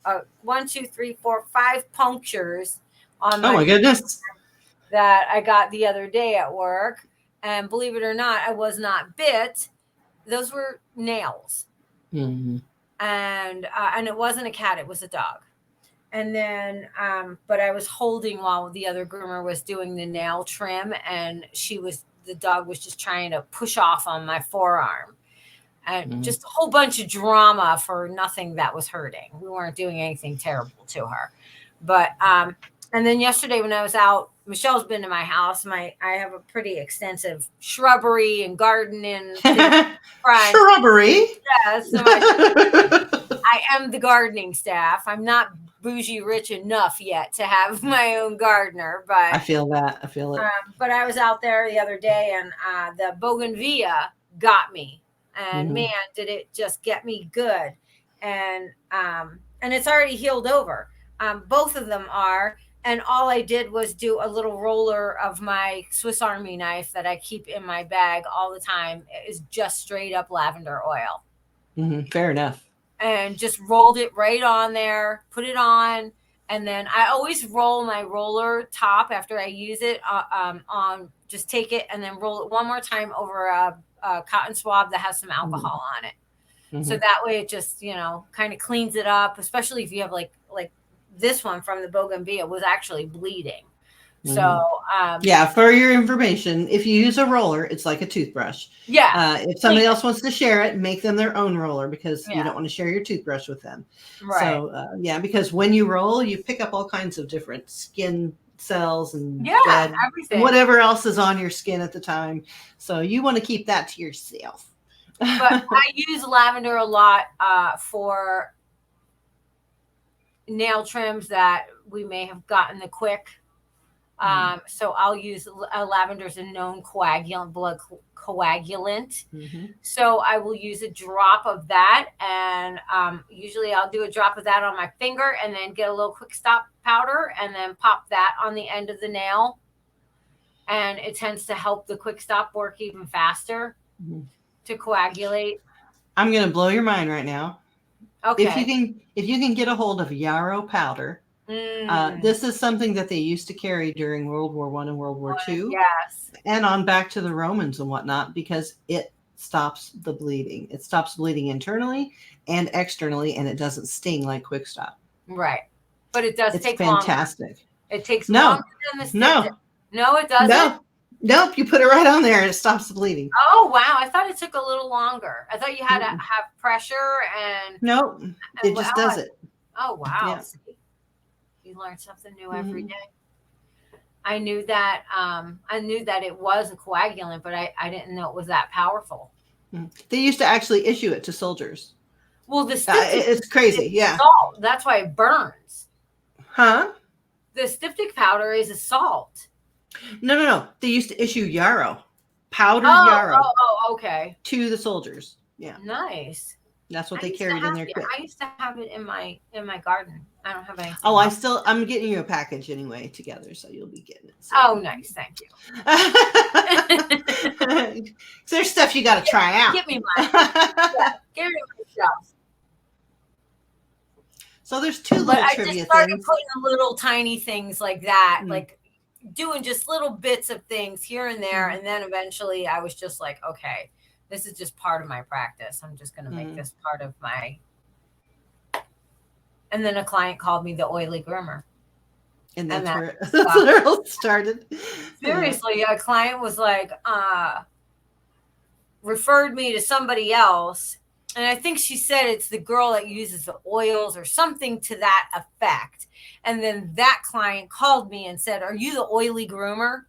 [SPEAKER 3] a 1, 2, 3, 4, 5 punctures on
[SPEAKER 1] Oh my goodness.
[SPEAKER 3] that I got the other day at work. And believe it or not, I was not bit. Those were nails. And it wasn't a cat, it was a dog. And then, but I was holding while the other groomer was doing the nail trim, and the dog was just trying to push off on my forearm, and just a whole bunch of drama for nothing that was hurting. We weren't doing anything terrible to her. But, and then yesterday when I was out, Michelle's been to my house. I have a pretty extensive shrubbery and garden in front.
[SPEAKER 1] Shrubbery.
[SPEAKER 3] Yes. So I am the gardening staff. I'm not bougie rich enough yet to have my own gardener, but
[SPEAKER 1] I feel that. I feel it.
[SPEAKER 3] But I was out there the other day, and the bougainvillea got me, and man, did it just get me good. And it's already healed over. Both of them are. And all I did was do a little roller of my Swiss Army knife that I keep in my bag all the time. It is just straight up lavender oil.
[SPEAKER 1] Fair enough.
[SPEAKER 3] And just rolled it right on there, put it on. And then I always roll my roller top after I use it on, just take it and then roll it one more time over a cotton swab that has some alcohol on it. So that way it just, kind of cleans it up, especially if you have like this one from the bougainvillea was actually bleeding. So,
[SPEAKER 1] for your information, if you use a roller, it's like a toothbrush.
[SPEAKER 3] Yeah.
[SPEAKER 1] If somebody else wants to share it, make them their own roller because you don't want to share your toothbrush with them.
[SPEAKER 3] Right.
[SPEAKER 1] So, because when you roll, you pick up all kinds of different skin cells and
[SPEAKER 3] everything,
[SPEAKER 1] whatever else is on your skin at the time. So you want to keep that to yourself.
[SPEAKER 3] But I use lavender a lot for nail trims that we may have gotten the quick. So I'll use lavender as a known coagulant, blood coagulant.
[SPEAKER 1] Mm-hmm.
[SPEAKER 3] So I will use a drop of that, and usually I'll do a drop of that on my finger and then get a little quick stop powder and then pop that on the end of the nail. And it tends to help the quick stop work even faster to coagulate.
[SPEAKER 1] I'm going to blow your mind right now.
[SPEAKER 3] Okay.
[SPEAKER 1] If you can get a hold of yarrow powder, this is something that they used to carry during World War I and World War II.
[SPEAKER 3] Yes.
[SPEAKER 1] And on back to the Romans and whatnot, because it stops the bleeding. It stops bleeding internally and externally, and it doesn't sting like Quick Stop.
[SPEAKER 3] Right. But it does take
[SPEAKER 1] fantastic.
[SPEAKER 3] Longer. It takes longer than the styptic. No, it doesn't?
[SPEAKER 1] No. Nope, you put it right on there and it stops the bleeding.
[SPEAKER 3] Oh, wow. I thought it took a little longer. I thought you had to have pressure and...
[SPEAKER 1] Nope, it just does it.
[SPEAKER 3] Oh, wow.
[SPEAKER 1] Yeah.
[SPEAKER 3] See? You learn something new every day. I knew that it was a coagulant, but I didn't know it was that powerful.
[SPEAKER 1] They used to actually issue it to soldiers.
[SPEAKER 3] Well, the
[SPEAKER 1] it's crazy, yeah.
[SPEAKER 3] Salt. That's why it burns.
[SPEAKER 1] Huh?
[SPEAKER 3] The styptic powder is a salt.
[SPEAKER 1] No. They used to issue yarrow, powdered yarrow.
[SPEAKER 3] Oh, okay.
[SPEAKER 1] To the soldiers. Yeah.
[SPEAKER 3] Nice.
[SPEAKER 1] That's what they carried in their kit.
[SPEAKER 3] I used to have it in my garden. I don't have anything.
[SPEAKER 1] Oh, I'm getting you a package anyway together, so you'll be getting it. So.
[SPEAKER 3] Oh, nice. Thank you.
[SPEAKER 1] There's stuff you got to try out.
[SPEAKER 3] Give me mine. Give me myself.
[SPEAKER 1] So there's two little trivia things. I just started
[SPEAKER 3] putting little tiny things like that, like doing just little bits of things here and there, and then eventually I was just like, okay, this is just part of my practice. I'm just going to make this part of my... And then a client called me the oily groomer.
[SPEAKER 1] And that's where it all started.
[SPEAKER 3] Seriously, a client was like, referred me to somebody else. And I think she said it's the girl that uses the oils or something to that effect. And then that client called me and said, are you the oily groomer?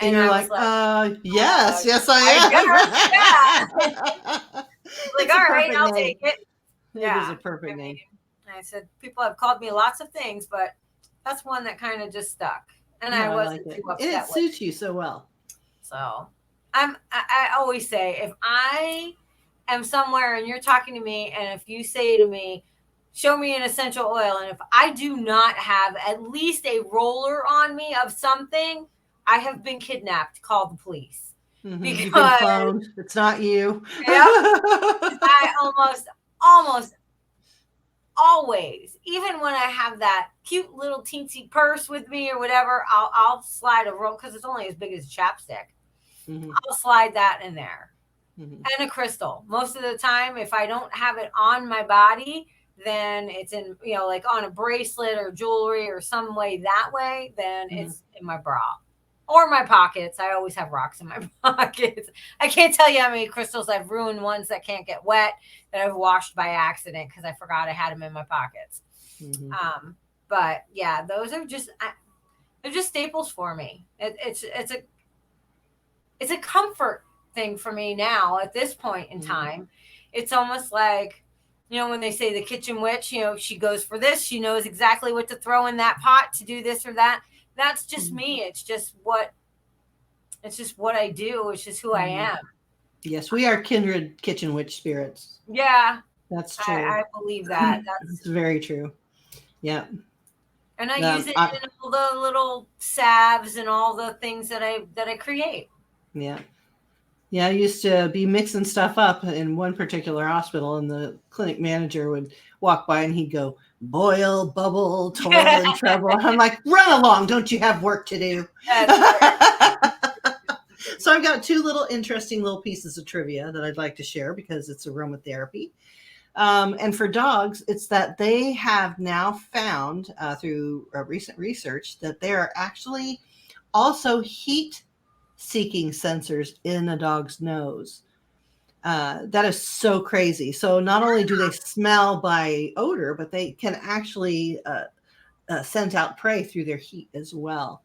[SPEAKER 1] And you're like, yes, I am.
[SPEAKER 3] Like, all right, I'll take it.
[SPEAKER 1] It is a perfect name.
[SPEAKER 3] I said, people have called me lots of things, but that's one that kind of just stuck. And I wasn't too upset with it.
[SPEAKER 1] It suits you so well.
[SPEAKER 3] So I always say, if I am somewhere and you're talking to me, and if you say to me, show me an essential oil, and if I do not have at least a roller on me of something, I have been kidnapped. Call the police.
[SPEAKER 1] Because you've been phoned. It's not you.
[SPEAKER 3] Yep. I almost always, even when I have that cute little teensy purse with me or whatever, I'll slide a roll, because it's only as big as a chapstick. I'll slide that in there. And a crystal. Most of the time, if I don't have it on my body, then it's in, like on a bracelet or jewelry or some way that way, then it's in my bra or my pockets. I always have rocks in my pockets. I can't tell you how many crystals I've ruined, ones that can't get wet, that I've washed by accident because I forgot I had them in my pockets. But yeah, those are just, they're just staples for me. It's a comfort thing for me now at this point in time. It's almost like, when they say the kitchen witch, she goes for this, she knows exactly what to throw in that pot to do this or that. That's just me. It's just what I do. It's just who I am.
[SPEAKER 1] Yes, we are kindred kitchen witch spirits.
[SPEAKER 3] Yeah.
[SPEAKER 1] That's true.
[SPEAKER 3] I believe that.
[SPEAKER 1] That's very true. Yeah.
[SPEAKER 3] And I use it in all the little salves and all the things that I create.
[SPEAKER 1] Yeah. Yeah, I used to be mixing stuff up in one particular hospital, and the clinic manager would walk by and he'd go, boil, bubble, toil, and trouble. I'm like, run along. Don't you have work to do? So I've got two interesting little pieces of trivia that I'd like to share because it's aromatherapy. And for dogs, it's that they have now found through recent research that there are actually also heat-seeking sensors in a dog's nose. That is so crazy. So not only do they smell by odor, but they can actually scent out prey through their heat as well.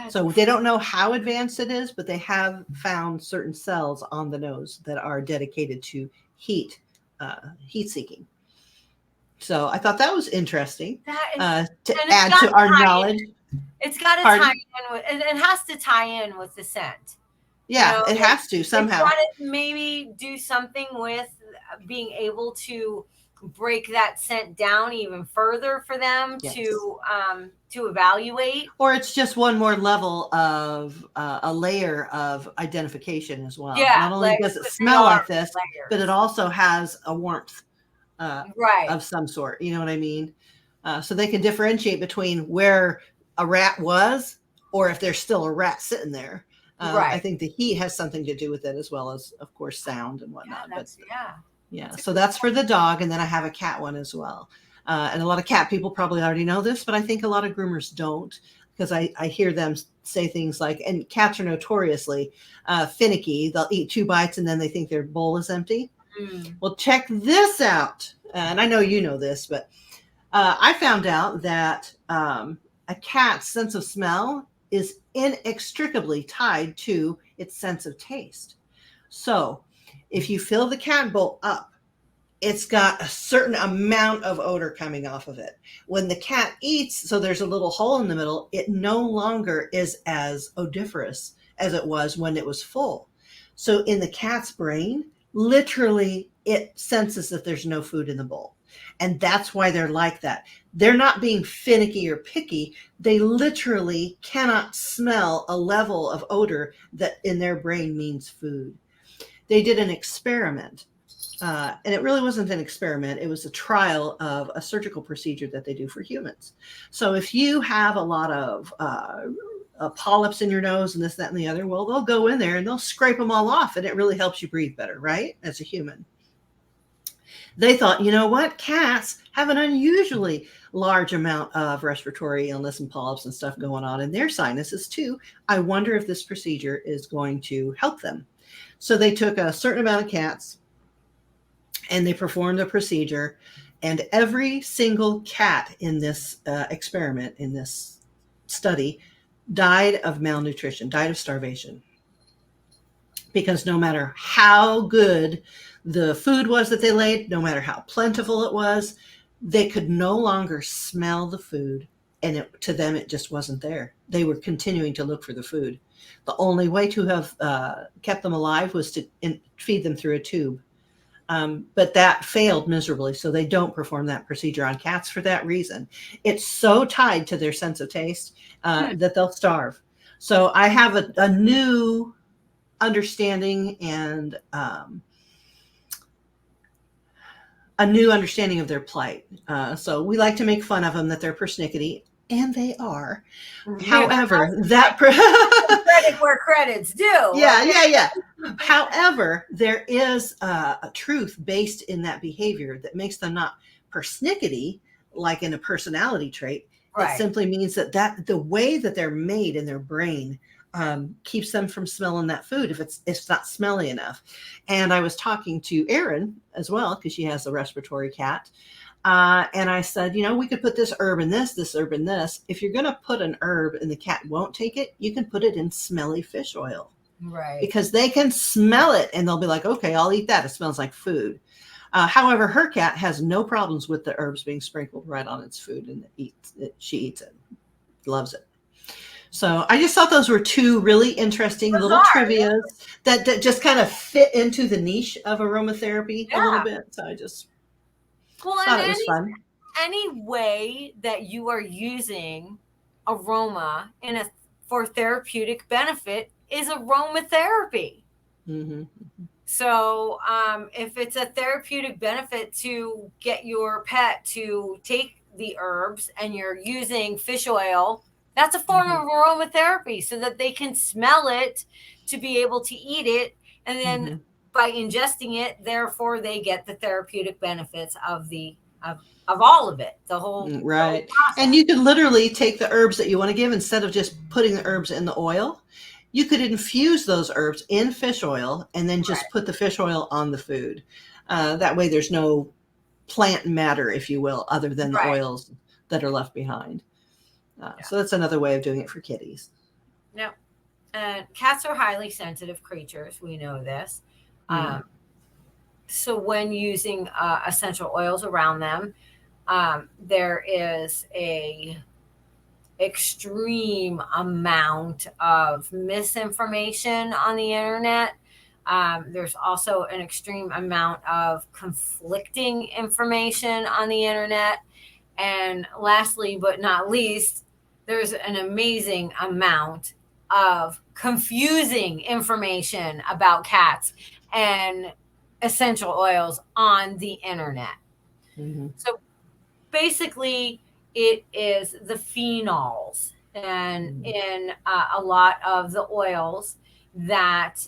[SPEAKER 1] So they don't know how advanced it is, but they have found certain cells on the nose that are dedicated to heat seeking. So I thought that was interesting to add to our knowledge.
[SPEAKER 3] It's got to tie in with, and it has to tie in with the scent.
[SPEAKER 1] Yeah, it has to
[SPEAKER 3] They
[SPEAKER 1] somehow.
[SPEAKER 3] try to maybe do something with being able to break that scent down even further for them
[SPEAKER 1] Yes.
[SPEAKER 3] to evaluate.
[SPEAKER 1] Or it's just one more level of a layer of identification as well.
[SPEAKER 3] Yeah,
[SPEAKER 1] Not only does it
[SPEAKER 3] but they
[SPEAKER 1] smell
[SPEAKER 3] are
[SPEAKER 1] like this, but it
[SPEAKER 3] layers.
[SPEAKER 1] also has a warmth
[SPEAKER 3] Right.
[SPEAKER 1] of some sort. You know what I mean? So they can differentiate between where a rat was or if there's still a rat sitting there. I
[SPEAKER 3] Right.
[SPEAKER 1] think the heat has something to do with it as well as, of course, sound and
[SPEAKER 3] Yeah,
[SPEAKER 1] whatnot. But
[SPEAKER 3] that's
[SPEAKER 1] yeah,
[SPEAKER 3] That's a
[SPEAKER 1] so
[SPEAKER 3] good
[SPEAKER 1] that's for
[SPEAKER 3] point.
[SPEAKER 1] the dog. And then I have a cat one as well. And a lot of cat people probably already know this, but I think a lot of groomers don't because I hear them say things like, and cats are notoriously finicky. They'll eat 2 bites and then they think their bowl is empty.
[SPEAKER 3] Mm.
[SPEAKER 1] Well, check this out. And I know you know this, but I found out that a cat's sense of smell is inextricably tied to its sense of taste. So if you fill the cat bowl up, it's got a certain amount of odor coming off of it. When the cat eats, so there's a little hole in the middle, it no longer is as odoriferous as it was when it was full. So in the cat's brain, literally it senses that there's no food in the bowl. And that's why they're like that. They're not being finicky or picky. They literally cannot smell a level of odor that in their brain means food. They did an experiment and it really wasn't an experiment. It was a trial of a surgical procedure that they do for humans. So if you have a lot of polyps in your nose and this, that, and the other, well, they'll go in there and they'll scrape them all off, and it really helps you breathe better, right? As a human. They thought, you know what? Cats have an unusually large amount of respiratory illness and polyps and stuff going on in their sinuses too. I wonder if this procedure is going to help them. So they took a certain amount of cats and they performed a procedure, and every single cat in this experiment, in this study, died of malnutrition, died of starvation. Because no matter how good the food was that they laid, no matter how plentiful it was, they could no longer smell the food. And to them, it just wasn't there. They were continuing to look for the food. The only way to have kept them alive was to feed them through a tube. But that failed miserably, so they don't perform that procedure on cats for that reason. It's so tied to their sense of taste that they'll starve. So I have a new understanding and a new understanding of their plight. So we like to make fun of them that they're persnickety, and they are. However, that
[SPEAKER 3] credit where credit's due.
[SPEAKER 1] yeah. However, there is a truth based in that behavior that makes them not persnickety, like in a personality trait. It
[SPEAKER 3] Right.
[SPEAKER 1] simply means that the way that they're made in their brain keeps them from smelling that food if it's not smelly enough. And I was talking to Erin as well because she has a respiratory cat. And I said, we could put this herb in this herb in this. If you're going to put an herb and the cat won't take it, you can put it in smelly fish oil.
[SPEAKER 3] Right.
[SPEAKER 1] Because they can smell it and they'll be like, okay, I'll eat that. It smells like food. However, her cat has no problems with the herbs being sprinkled right on its food, and she eats it, loves it. So I just thought those were two really interesting little trivias that just kind of fit into the niche of aromatherapy a little bit. So I just thought it was fun.
[SPEAKER 3] Any way that you are using aroma for therapeutic benefit is aromatherapy.
[SPEAKER 1] Mm-hmm.
[SPEAKER 3] So if it's a therapeutic benefit to get your pet to take the herbs and you're using fish oil, that's a form of aromatherapy so that they can smell it to be able to eat it. And then by ingesting it, therefore they get the therapeutic benefits of all of it, the whole
[SPEAKER 1] right.
[SPEAKER 3] The whole
[SPEAKER 1] and you could literally take the herbs that you want to give instead of just putting the herbs in the oil. You could infuse those herbs in fish oil and then just put the fish oil on the food. That way there's no plant matter, if you will, other than the oils that are left behind. So that's another way of doing it for kitties.
[SPEAKER 3] No. Cats are highly sensitive creatures. We know this. So when using essential oils around them, there is a extreme amount of misinformation on the internet. There's also an extreme amount of conflicting information on the internet. And lastly, but not least, there's an amazing amount of confusing information about cats and essential oils on the internet.
[SPEAKER 1] Mm-hmm.
[SPEAKER 3] So basically, it is the phenols and in a lot of the oils that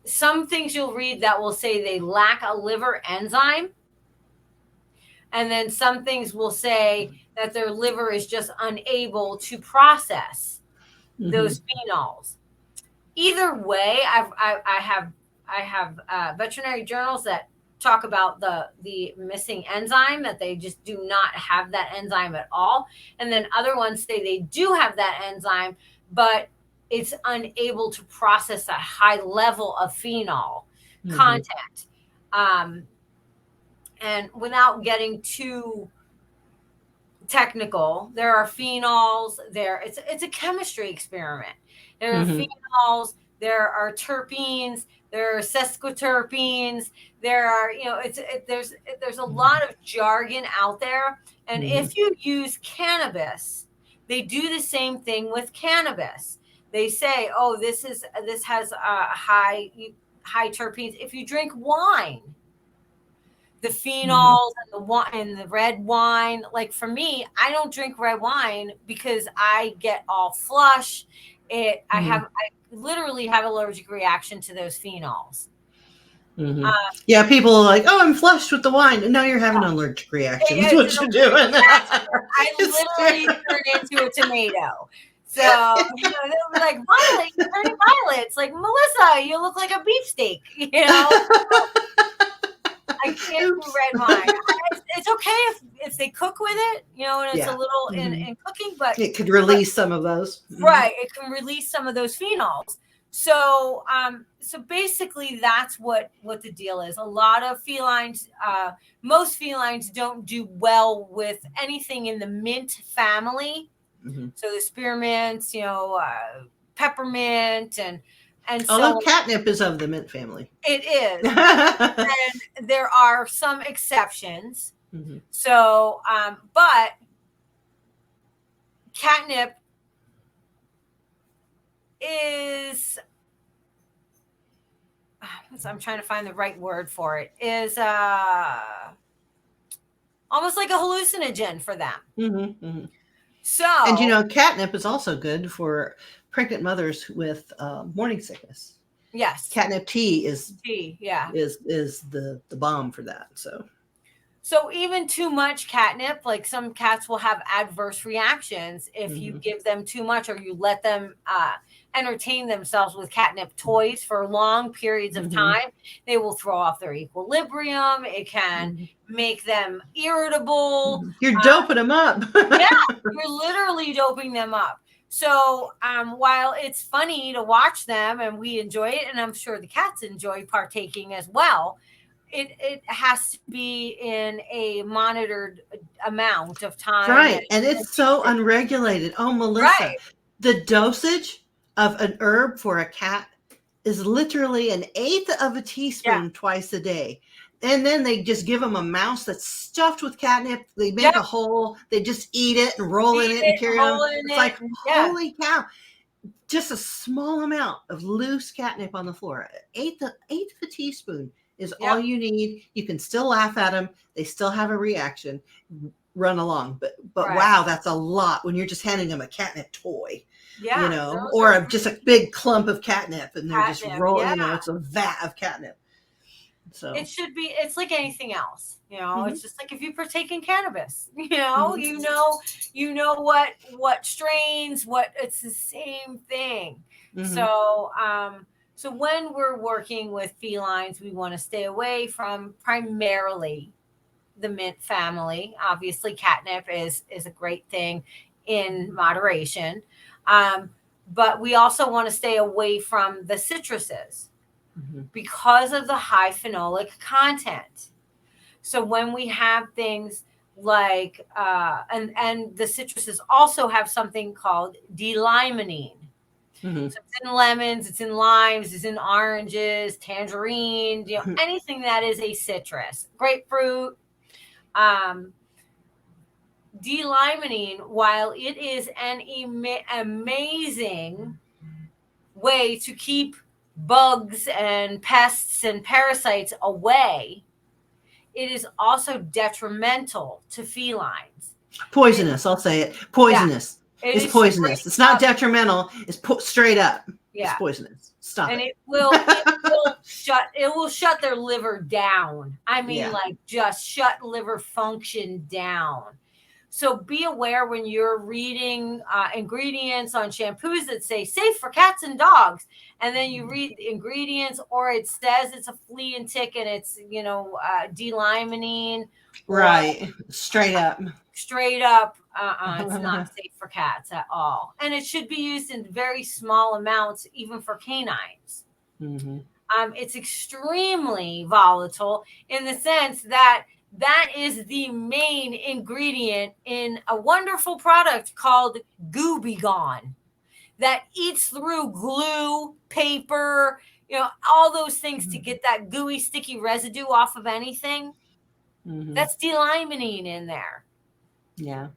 [SPEAKER 3] some things you'll read that will say they lack a liver enzyme. And then some things will say that their liver is just unable to process those phenols. Either way, I have veterinary journals that talk about the missing enzyme, that they just do not have that enzyme at all. And then other ones say they do have that enzyme, but it's unable to process that high level of phenol content. And without getting too technical, there are phenols there. It's a chemistry experiment. There are phenols, there are terpenes, there are sesquiterpenes, there are, there's a lot of jargon out there. And if you use cannabis, they do the same thing with cannabis. They say, oh, this has high terpenes. If you drink wine, the phenols and the red wine, like for me, I don't drink red wine because I get all flush. I literally have an allergic reaction to those phenols.
[SPEAKER 1] Yeah, people are like, "Oh, I'm flushed with the wine," and now you're having an allergic reaction. That's what you're doing.
[SPEAKER 3] I literally turned into a tomato. So they'll be like, "Violet, you're turning violet." It's like, Melissa, you look like a beefsteak. I can't do red wine. It's okay if they cook with it, and it's a little in cooking, but
[SPEAKER 1] it could release some of those.
[SPEAKER 3] Right, it can release some of those phenols. So, so basically, that's what the deal is. A lot of felines, most felines don't do well with anything in the mint family. So the spearmints, peppermint, and
[SPEAKER 1] although catnip is of the mint family.
[SPEAKER 3] It is. And there are some exceptions. So, but catnip is, I'm trying to find the right word for it, is almost like a hallucinogen for them. So,
[SPEAKER 1] and catnip is also good for pregnant mothers with morning sickness.
[SPEAKER 3] Yes,
[SPEAKER 1] catnip tea is
[SPEAKER 3] the
[SPEAKER 1] bomb for that.
[SPEAKER 3] So even too much catnip, like some cats will have adverse reactions if you give them too much, or you let them entertain themselves with catnip toys for long periods of time. They will throw off their equilibrium. It can make them irritable.
[SPEAKER 1] You're doping them up.
[SPEAKER 3] Yeah, you're literally doping them up. So while it's funny to watch them and we enjoy it, and I'm sure the cats enjoy partaking as well, it has to be in a monitored amount of time.
[SPEAKER 1] Right. And it's so unregulated. Oh, Melissa, the dosage of an herb for a cat is literally 1/8 of a teaspoon twice a day. And then they just give them a mouse that's stuffed with catnip. They make a hole. They just eat it and roll in it and carry on. It's like, holy cow. Just a small amount of loose catnip on the floor. Eighth of a teaspoon is all you need. You can still laugh at them. They still have a reaction. Run along. But wow, that's a lot when you're just handing them a catnip toy. Yeah. Or just a big clump of catnip and they're just rolling. It's a vat of catnip. So
[SPEAKER 3] it should be, it's like anything else, it's just like if you partake in cannabis, you know what strains, it's the same thing. So, so when we're working with felines, we want to stay away from primarily the mint family. Obviously catnip is a great thing in moderation. But we also want to stay away from the citruses, because of the high phenolic content. So when we have things like and the citruses also have something called D-limonene.
[SPEAKER 1] Mm-hmm.
[SPEAKER 3] So it's in lemons, it's in limes, it's in oranges, tangerine, anything that is a citrus, grapefruit. Um, D-limonene, while it is an amazing way to keep bugs and pests and parasites away, it is also detrimental to felines.
[SPEAKER 1] Poisonous. I'll say it.
[SPEAKER 3] Yeah,
[SPEAKER 1] Poisonous.
[SPEAKER 3] it
[SPEAKER 1] It's
[SPEAKER 3] is
[SPEAKER 1] poisonous.
[SPEAKER 3] straight
[SPEAKER 1] It's not
[SPEAKER 3] up.
[SPEAKER 1] detrimental. It's straight up. It's
[SPEAKER 3] Yeah.
[SPEAKER 1] poisonous. Stop
[SPEAKER 3] And
[SPEAKER 1] it.
[SPEAKER 3] it will shut their liver down. I mean,
[SPEAKER 1] Yeah.
[SPEAKER 3] like just shut liver function down. So be aware when you're reading ingredients on shampoos that say safe for cats and dogs, and then you read the ingredients, or it says it's a flea and tick, and it's D-limonene, or
[SPEAKER 1] Right. Straight up.
[SPEAKER 3] straight up, it's not safe for cats at all, and it should be used in very small amounts, even for canines.
[SPEAKER 1] Mm-hmm.
[SPEAKER 3] It's extremely volatile in the sense that that is the main ingredient in a wonderful product called Gooby Gone that eats through glue, paper, all those things to get that gooey, sticky residue off of anything.
[SPEAKER 1] Mm-hmm.
[SPEAKER 3] That's D-limonene in there.
[SPEAKER 1] Yeah.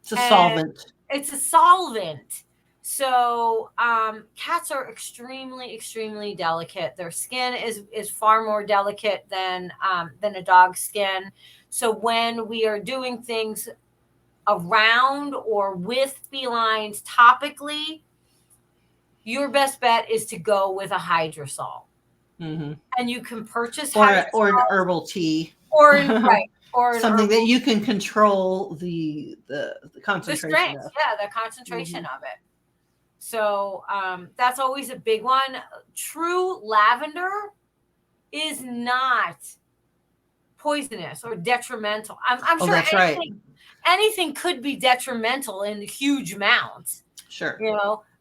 [SPEAKER 1] It's a
[SPEAKER 3] And
[SPEAKER 1] solvent.
[SPEAKER 3] it's a solvent. So cats are extremely, extremely delicate. Their skin is far more delicate than a dog's skin. So when we are doing things around or with felines topically, your best bet is to go with a hydrosol.
[SPEAKER 1] Mm-hmm.
[SPEAKER 3] And you can purchase
[SPEAKER 1] Or
[SPEAKER 3] hydrosol
[SPEAKER 1] or an herbal tea.
[SPEAKER 3] or an
[SPEAKER 1] Something that
[SPEAKER 3] herbal,
[SPEAKER 1] you can control the
[SPEAKER 3] the
[SPEAKER 1] concentration
[SPEAKER 3] strength,
[SPEAKER 1] of.
[SPEAKER 3] the concentration
[SPEAKER 1] Mm-hmm.
[SPEAKER 3] of it. So that's always a big one. True lavender is not poisonous or detrimental. I'm
[SPEAKER 1] Oh,
[SPEAKER 3] sure
[SPEAKER 1] that's right.
[SPEAKER 3] anything could be detrimental in huge amounts,
[SPEAKER 1] Sure.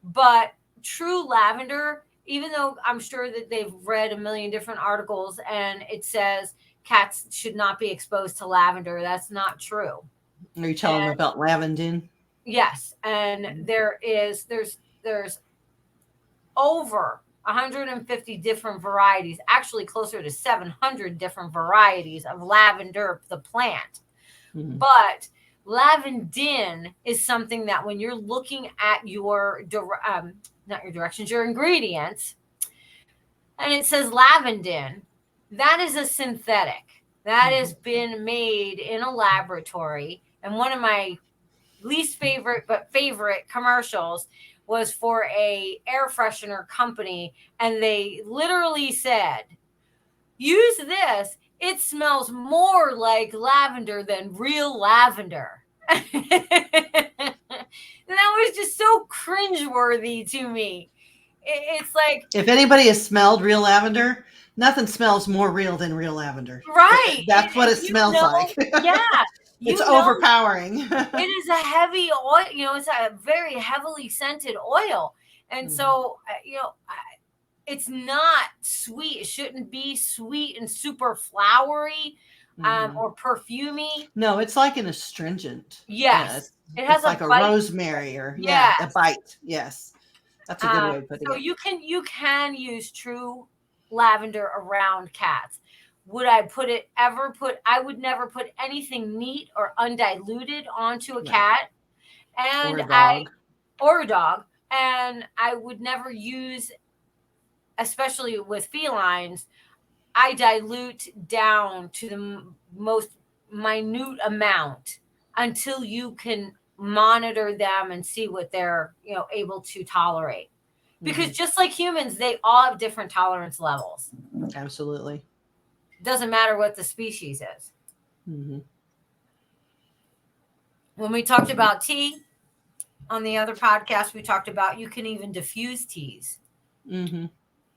[SPEAKER 3] but true lavender, even though I'm sure that they've read a million different articles and it says cats should not be exposed to lavender, that's not true.
[SPEAKER 1] Are you telling them about lavendin?
[SPEAKER 3] Yes, and there's over 150 different varieties, actually closer to 700 different varieties of lavender, the plant.
[SPEAKER 1] Mm-hmm.
[SPEAKER 3] But lavendin is something that when you're looking at your not your directions, your ingredients, and it says lavendin, that is a synthetic that has been made in a laboratory. And one of my least favorite but favorite commercials was for a air freshener company, and they literally said, use this, it smells more like lavender than real lavender. And that was just so cringeworthy to me. It's like,
[SPEAKER 1] If anybody has smelled real lavender, nothing smells more real than real lavender.
[SPEAKER 3] right,
[SPEAKER 1] That's what it smells like.
[SPEAKER 3] yeah,
[SPEAKER 1] It's overpowering.
[SPEAKER 3] it is a heavy oil, it's a very heavily scented oil. And so, it's not sweet. It shouldn't be sweet and super flowery or perfumey.
[SPEAKER 1] No, it's like an astringent.
[SPEAKER 3] Yes.
[SPEAKER 1] Yeah,
[SPEAKER 3] It has
[SPEAKER 1] it's like a
[SPEAKER 3] bite.
[SPEAKER 1] rosemary or a
[SPEAKER 3] Yes.
[SPEAKER 1] bite. Yes. That's a good way of putting
[SPEAKER 3] So
[SPEAKER 1] it.
[SPEAKER 3] you can use true lavender around cats. Would I I would never put anything neat or undiluted onto a
[SPEAKER 1] Right.
[SPEAKER 3] cat and
[SPEAKER 1] Or a dog.
[SPEAKER 3] or a dog. And I would never use, especially with felines, I dilute down to the most minute amount until you can monitor them and see what they're able to tolerate. Because just like humans, they all have different tolerance levels.
[SPEAKER 1] Absolutely.
[SPEAKER 3] Doesn't matter what the species is.
[SPEAKER 1] Mm-hmm.
[SPEAKER 3] When we talked about tea on the other podcast, we talked about you can even diffuse teas.
[SPEAKER 1] Mm-hmm.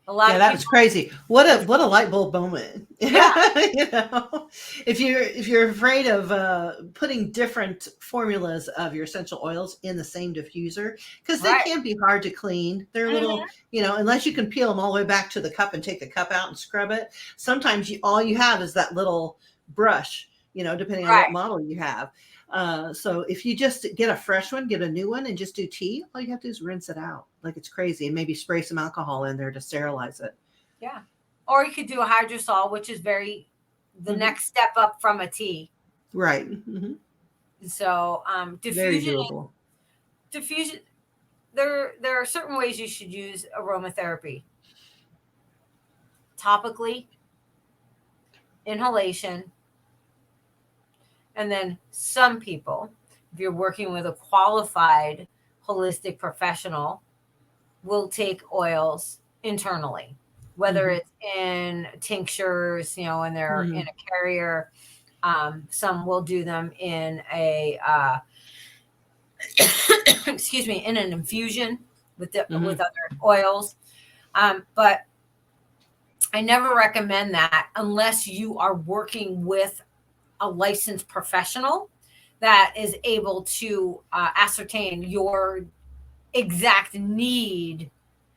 [SPEAKER 3] A lot of
[SPEAKER 1] that
[SPEAKER 3] people,
[SPEAKER 1] was crazy. What a light bulb moment.
[SPEAKER 3] Yeah.
[SPEAKER 1] If you're afraid of putting different formulas of your essential oils in the same diffuser, because they can be hard to clean. They're a little, unless you can peel them all the way back to the cup and take the cup out and scrub it. Sometimes all you have is that little brush, depending on what
[SPEAKER 3] Right.
[SPEAKER 1] model you have. So if you just get a fresh one, get a new one and just do tea, all you have to do is rinse it out like it's crazy and maybe spray some alcohol in there to sterilize it.
[SPEAKER 3] Yeah. Or you could do a hydrosol, which is the next step up from a tea.
[SPEAKER 1] Right. Mm-hmm.
[SPEAKER 3] So
[SPEAKER 1] Very
[SPEAKER 3] diffusion,
[SPEAKER 1] doable.
[SPEAKER 3] there are certain ways you should use aromatherapy. Topically, inhalation, and then some people, if you're working with a qualified holistic professional, will take oils internally, whether
[SPEAKER 1] Mm-hmm.
[SPEAKER 3] it's in tinctures, and they're in
[SPEAKER 1] Mm-hmm.
[SPEAKER 3] a carrier. Some will do them in a excuse me, in an infusion with
[SPEAKER 1] Mm-hmm.
[SPEAKER 3] other oils. But I never recommend that unless you are working with a licensed professional that is able to ascertain your exact need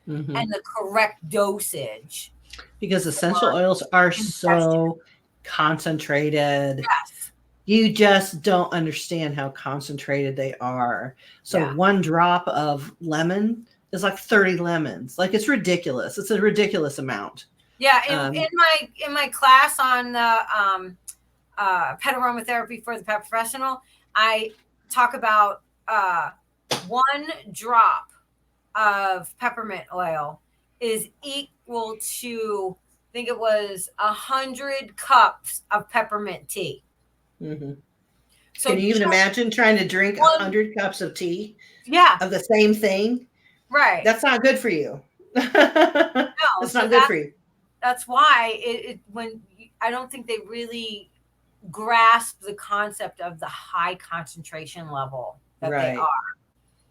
[SPEAKER 1] Mm-hmm.
[SPEAKER 3] and the correct dosage
[SPEAKER 1] Because essential
[SPEAKER 3] for
[SPEAKER 1] oils are
[SPEAKER 3] ingestion.
[SPEAKER 1] so concentrated.
[SPEAKER 3] Yes.
[SPEAKER 1] You just don't understand how concentrated they are. So
[SPEAKER 3] Yeah.
[SPEAKER 1] one drop of lemon is like 30 lemons. Like it's ridiculous. It's a ridiculous amount.
[SPEAKER 3] Yeah.
[SPEAKER 1] Um,
[SPEAKER 3] In my class on pet aromatherapy for the pet professional, I talk about 1 drop of peppermint oil is equal to, I think it was 100 cups of peppermint tea.
[SPEAKER 1] mhm. Can
[SPEAKER 3] So
[SPEAKER 1] you even
[SPEAKER 3] just
[SPEAKER 1] imagine trying to drink
[SPEAKER 3] one,
[SPEAKER 1] 100 cups of tea
[SPEAKER 3] yeah,
[SPEAKER 1] of the same thing?
[SPEAKER 3] right.
[SPEAKER 1] That's not good for you.
[SPEAKER 3] No,
[SPEAKER 1] That's
[SPEAKER 3] so
[SPEAKER 1] not good for you.
[SPEAKER 3] that's why I don't think they really grasp the concept of the high concentration level that they
[SPEAKER 1] Right.
[SPEAKER 3] are.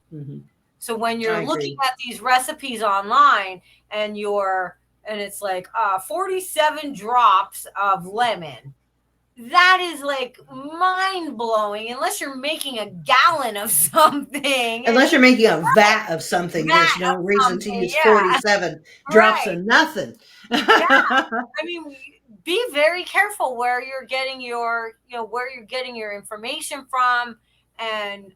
[SPEAKER 1] Hmm.
[SPEAKER 3] So when
[SPEAKER 1] I
[SPEAKER 3] you're looking
[SPEAKER 1] agree.
[SPEAKER 3] at these recipes online and it's like 47 drops of lemon, that is like mind blowing unless you're making a gallon of something and
[SPEAKER 1] Unless you're making a vat of something, there's
[SPEAKER 3] that
[SPEAKER 1] no
[SPEAKER 3] of
[SPEAKER 1] reason to
[SPEAKER 3] something.
[SPEAKER 1] use
[SPEAKER 3] Yeah.
[SPEAKER 1] 47 drops
[SPEAKER 3] Right.
[SPEAKER 1] of nothing.
[SPEAKER 3] Yeah. I mean, be very careful where you're getting your information from, and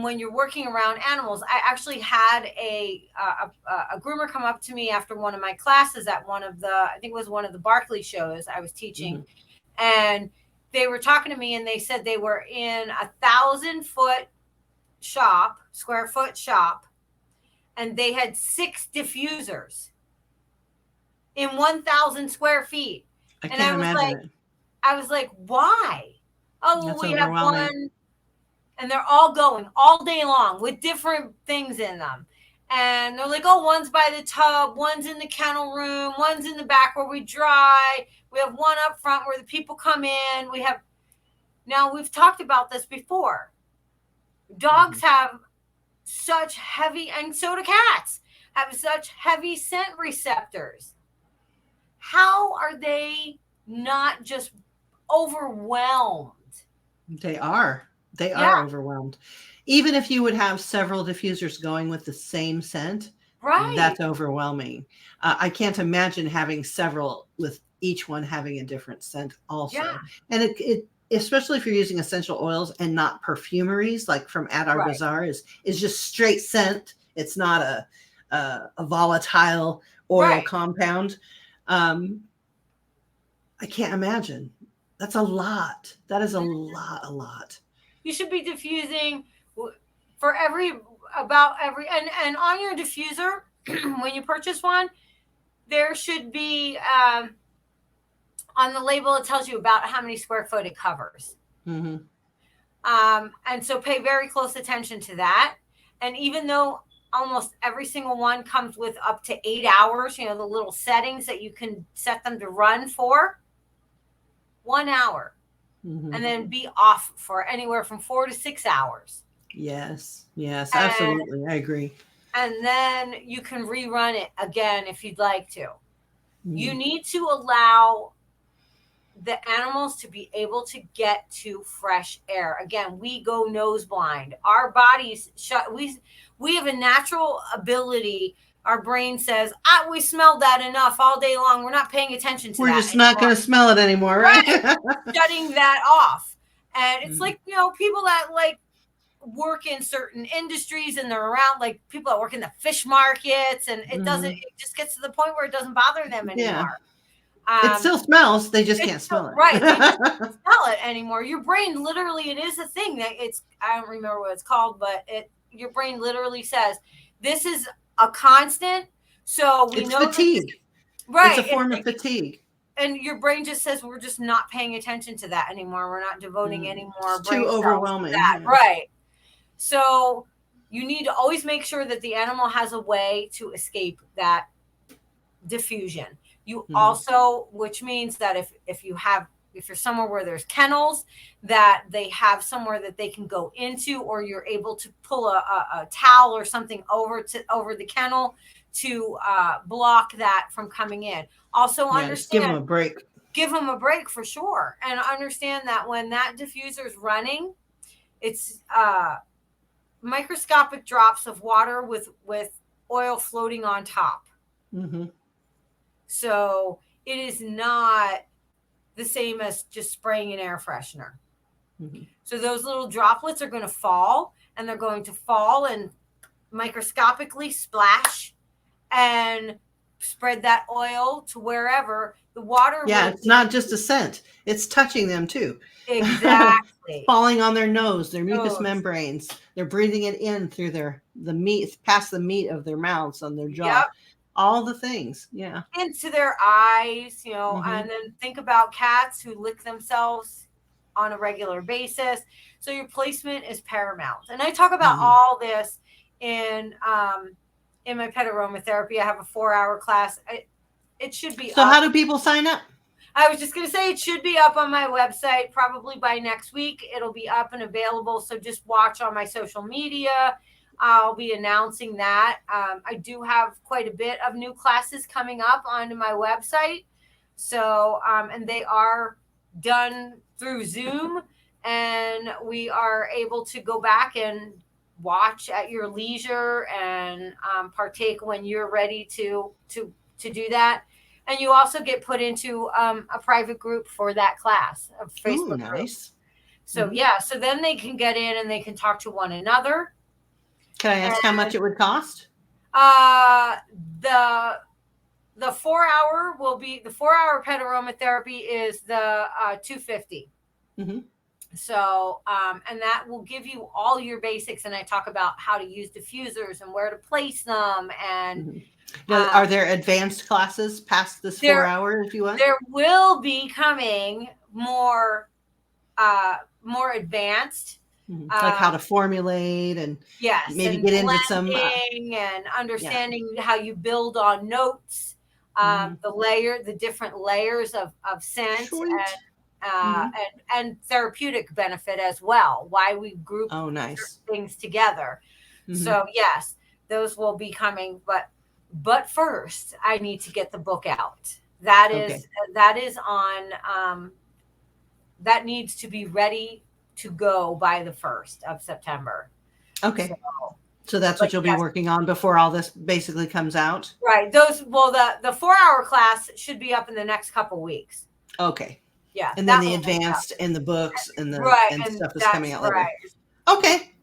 [SPEAKER 3] when you're working around animals. I actually had a groomer come up to me after one of my classes at I think it was one of the Barkley shows I was teaching,
[SPEAKER 1] Mhm.
[SPEAKER 3] and they were talking to me, and they said they were in 1,000-foot square foot shop, and they had 6 diffusers in 1,000 square feet.
[SPEAKER 1] I
[SPEAKER 3] And
[SPEAKER 1] can't imagine it.
[SPEAKER 3] I was like, why? Oh, well,
[SPEAKER 1] That's
[SPEAKER 3] we have
[SPEAKER 1] overwhelming.
[SPEAKER 3] one, and they're all going all day long with different things in them. And they're like, oh, one's by the tub, one's in the kennel room, one's in the back where we dry. We have one up front where the people come in. Now we've talked about this before. Dogs have such heavy, and so do cats, have such heavy scent receptors. How are they not just overwhelmed?
[SPEAKER 1] They are. They
[SPEAKER 3] Yeah,
[SPEAKER 1] are overwhelmed. Even if you would have several diffusers going with the same scent,
[SPEAKER 3] right.
[SPEAKER 1] that's overwhelming. I can't imagine having several with each one having a different scent
[SPEAKER 3] Yeah,
[SPEAKER 1] also. And it especially if you're using essential oils and not perfumeries like from Adar
[SPEAKER 3] right.
[SPEAKER 1] Bazaar is just straight scent. It's not a volatile oil
[SPEAKER 3] Right.
[SPEAKER 1] compound. Um, I can't imagine. That's a lot. That is a lot, a lot.
[SPEAKER 3] You should be diffusing for every and on your diffuser when you purchase one, there should be on the label it tells you about how many square foot it covers.
[SPEAKER 1] Hmm.
[SPEAKER 3] And so pay very close attention to that. And even though almost every single one comes with up to 8 hours, the little settings that you can set them to run for, 1 hour,
[SPEAKER 1] Hmm.
[SPEAKER 3] and then be off for anywhere from 4 to 6 hours.
[SPEAKER 1] Yes, yes,
[SPEAKER 3] And
[SPEAKER 1] absolutely. I agree.
[SPEAKER 3] then you can rerun it again if you'd like to. You
[SPEAKER 1] Mhm.
[SPEAKER 3] need to allow the animals to be able to get to fresh air. Again, we go nose blind. Our bodies shut. We have a natural ability our brain says, we smelled that enough all day long. We're not paying attention to
[SPEAKER 1] We're
[SPEAKER 3] that
[SPEAKER 1] just not going to smell it anymore, right?
[SPEAKER 3] shutting that off. And it's
[SPEAKER 1] Mhm.
[SPEAKER 3] like, people that like work in certain industries and they're around, like people that work in the fish markets, and it just gets to the point where it doesn't bother them anymore.
[SPEAKER 1] It still smells. They just can't smell it.
[SPEAKER 3] Right. They just can't smell it anymore. Your brain literally, it is a thing that I don't remember what it's called, but your brain literally says, this is a constant. So we know
[SPEAKER 1] fatigue.
[SPEAKER 3] Right.
[SPEAKER 1] It's a form of fatigue.
[SPEAKER 3] And your brain just says, we're just not paying attention to that anymore. We're not devoting any more
[SPEAKER 1] It's
[SPEAKER 3] brain
[SPEAKER 1] too
[SPEAKER 3] cells
[SPEAKER 1] overwhelming.
[SPEAKER 3] to that. Yeah. Right. So you need to always make sure that the animal has a way to escape that diffusion. You also, which means that if you're somewhere where there's kennels, that they have somewhere that they can go into, or you're able to pull a towel or something over the kennel to block that from coming in. Also understand,
[SPEAKER 1] give them a break.
[SPEAKER 3] Give them a break for sure. And understand that when that diffuser is running, it's microscopic drops of water with oil floating on top. Mm-hmm. So it is not the same as just spraying an air freshener. Mm-hmm. So those little droplets are going to fall, and they're going to fall and microscopically splash and spread that oil to wherever the water.
[SPEAKER 1] Yeah, it's not just a scent. It's touching them too.
[SPEAKER 3] Exactly.
[SPEAKER 1] Falling on their nose, their mucous membranes. They're breathing it in through the meat, past the meat of their mouths, on their jaw. Yep. All the things. Yeah.
[SPEAKER 3] Into their eyes, and then think about cats who lick themselves on a regular basis. So your placement is paramount. And I talk about all this in my pet aromatherapy. I have a 4-hour class. It should be
[SPEAKER 1] So up. How do people sign up?
[SPEAKER 3] I was just going to say, it should be up on my website probably by next week. It'll be up and available. So just watch on my social media. I'll be announcing that. I do have quite a bit of new classes coming up onto my website. So, and they are done through Zoom, and we are able to go back and watch at your leisure and partake when you're ready to do that. And you also get put into a private group for that class, a Facebook
[SPEAKER 1] nice
[SPEAKER 3] group. So so then they can get in and they can talk to one another.
[SPEAKER 1] Can I ask how much it would cost?
[SPEAKER 3] The 4-hour will be, the 4-hour pet aromatherapy is the $250. Mm-hmm. So, and that will give you all your basics. And I talk about how to use diffusers and where to place them. And
[SPEAKER 1] now, are there advanced classes past this 4 hours if you want?
[SPEAKER 3] There will be coming more advanced.
[SPEAKER 1] Like how to formulate and maybe
[SPEAKER 3] and
[SPEAKER 1] get into some
[SPEAKER 3] and understanding how you build on notes, the different layers of scent and therapeutic benefit as well. Why we group things together. So yes, those will be coming, but first I need to get the book out. That is on that needs to be ready to go by the 1st of September.
[SPEAKER 1] Okay. So that's what you'll be working on before all this basically comes out?
[SPEAKER 3] Right. The 4-hour class should be up in the next couple weeks.
[SPEAKER 1] Okay.
[SPEAKER 3] Yeah.
[SPEAKER 1] And then the advanced and the books and the and stuff is coming out later.
[SPEAKER 3] Right.
[SPEAKER 1] Okay.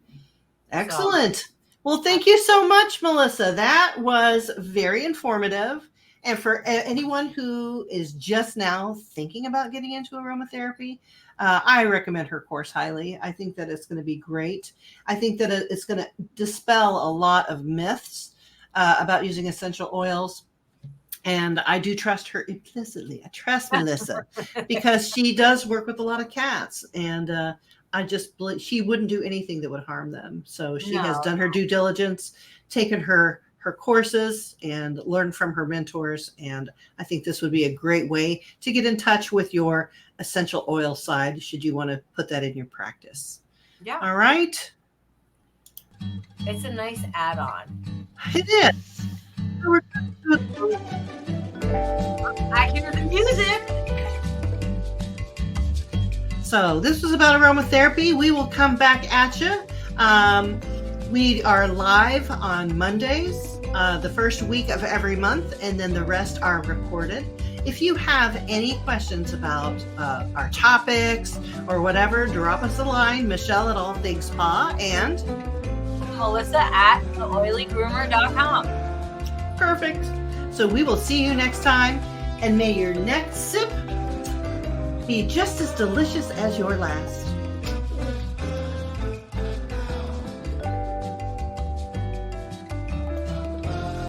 [SPEAKER 1] Excellent. Well, thank you so much, Melissa. That was very informative. And for anyone who is just now thinking about getting into aromatherapy, I recommend her course highly. I think that it's going to be great. I think that it's going to dispel a lot of myths about using essential oils. And I do trust her implicitly. I trust Melissa because she does work with a lot of cats. And I just believe she wouldn't do anything that would harm them. So she has done her due diligence, taken her courses, and learned from her mentors. And I think this would be a great way to get in touch with your essential oil side, should you want to put that in your practice.
[SPEAKER 3] Yeah.
[SPEAKER 1] All right.
[SPEAKER 3] It's a nice add-on.
[SPEAKER 1] It is.
[SPEAKER 3] I hear the music.
[SPEAKER 1] So this was about aromatherapy. We will come back at you. We are live on Mondays the first week of every month, and then the rest are recorded. If you have any questions about our topics or whatever, drop us a line, Michelle at All Things Spa, and
[SPEAKER 3] Melissa at theoilygroomer.com.
[SPEAKER 1] perfect. So we will see you next time, and may your next sip be just as delicious as your last.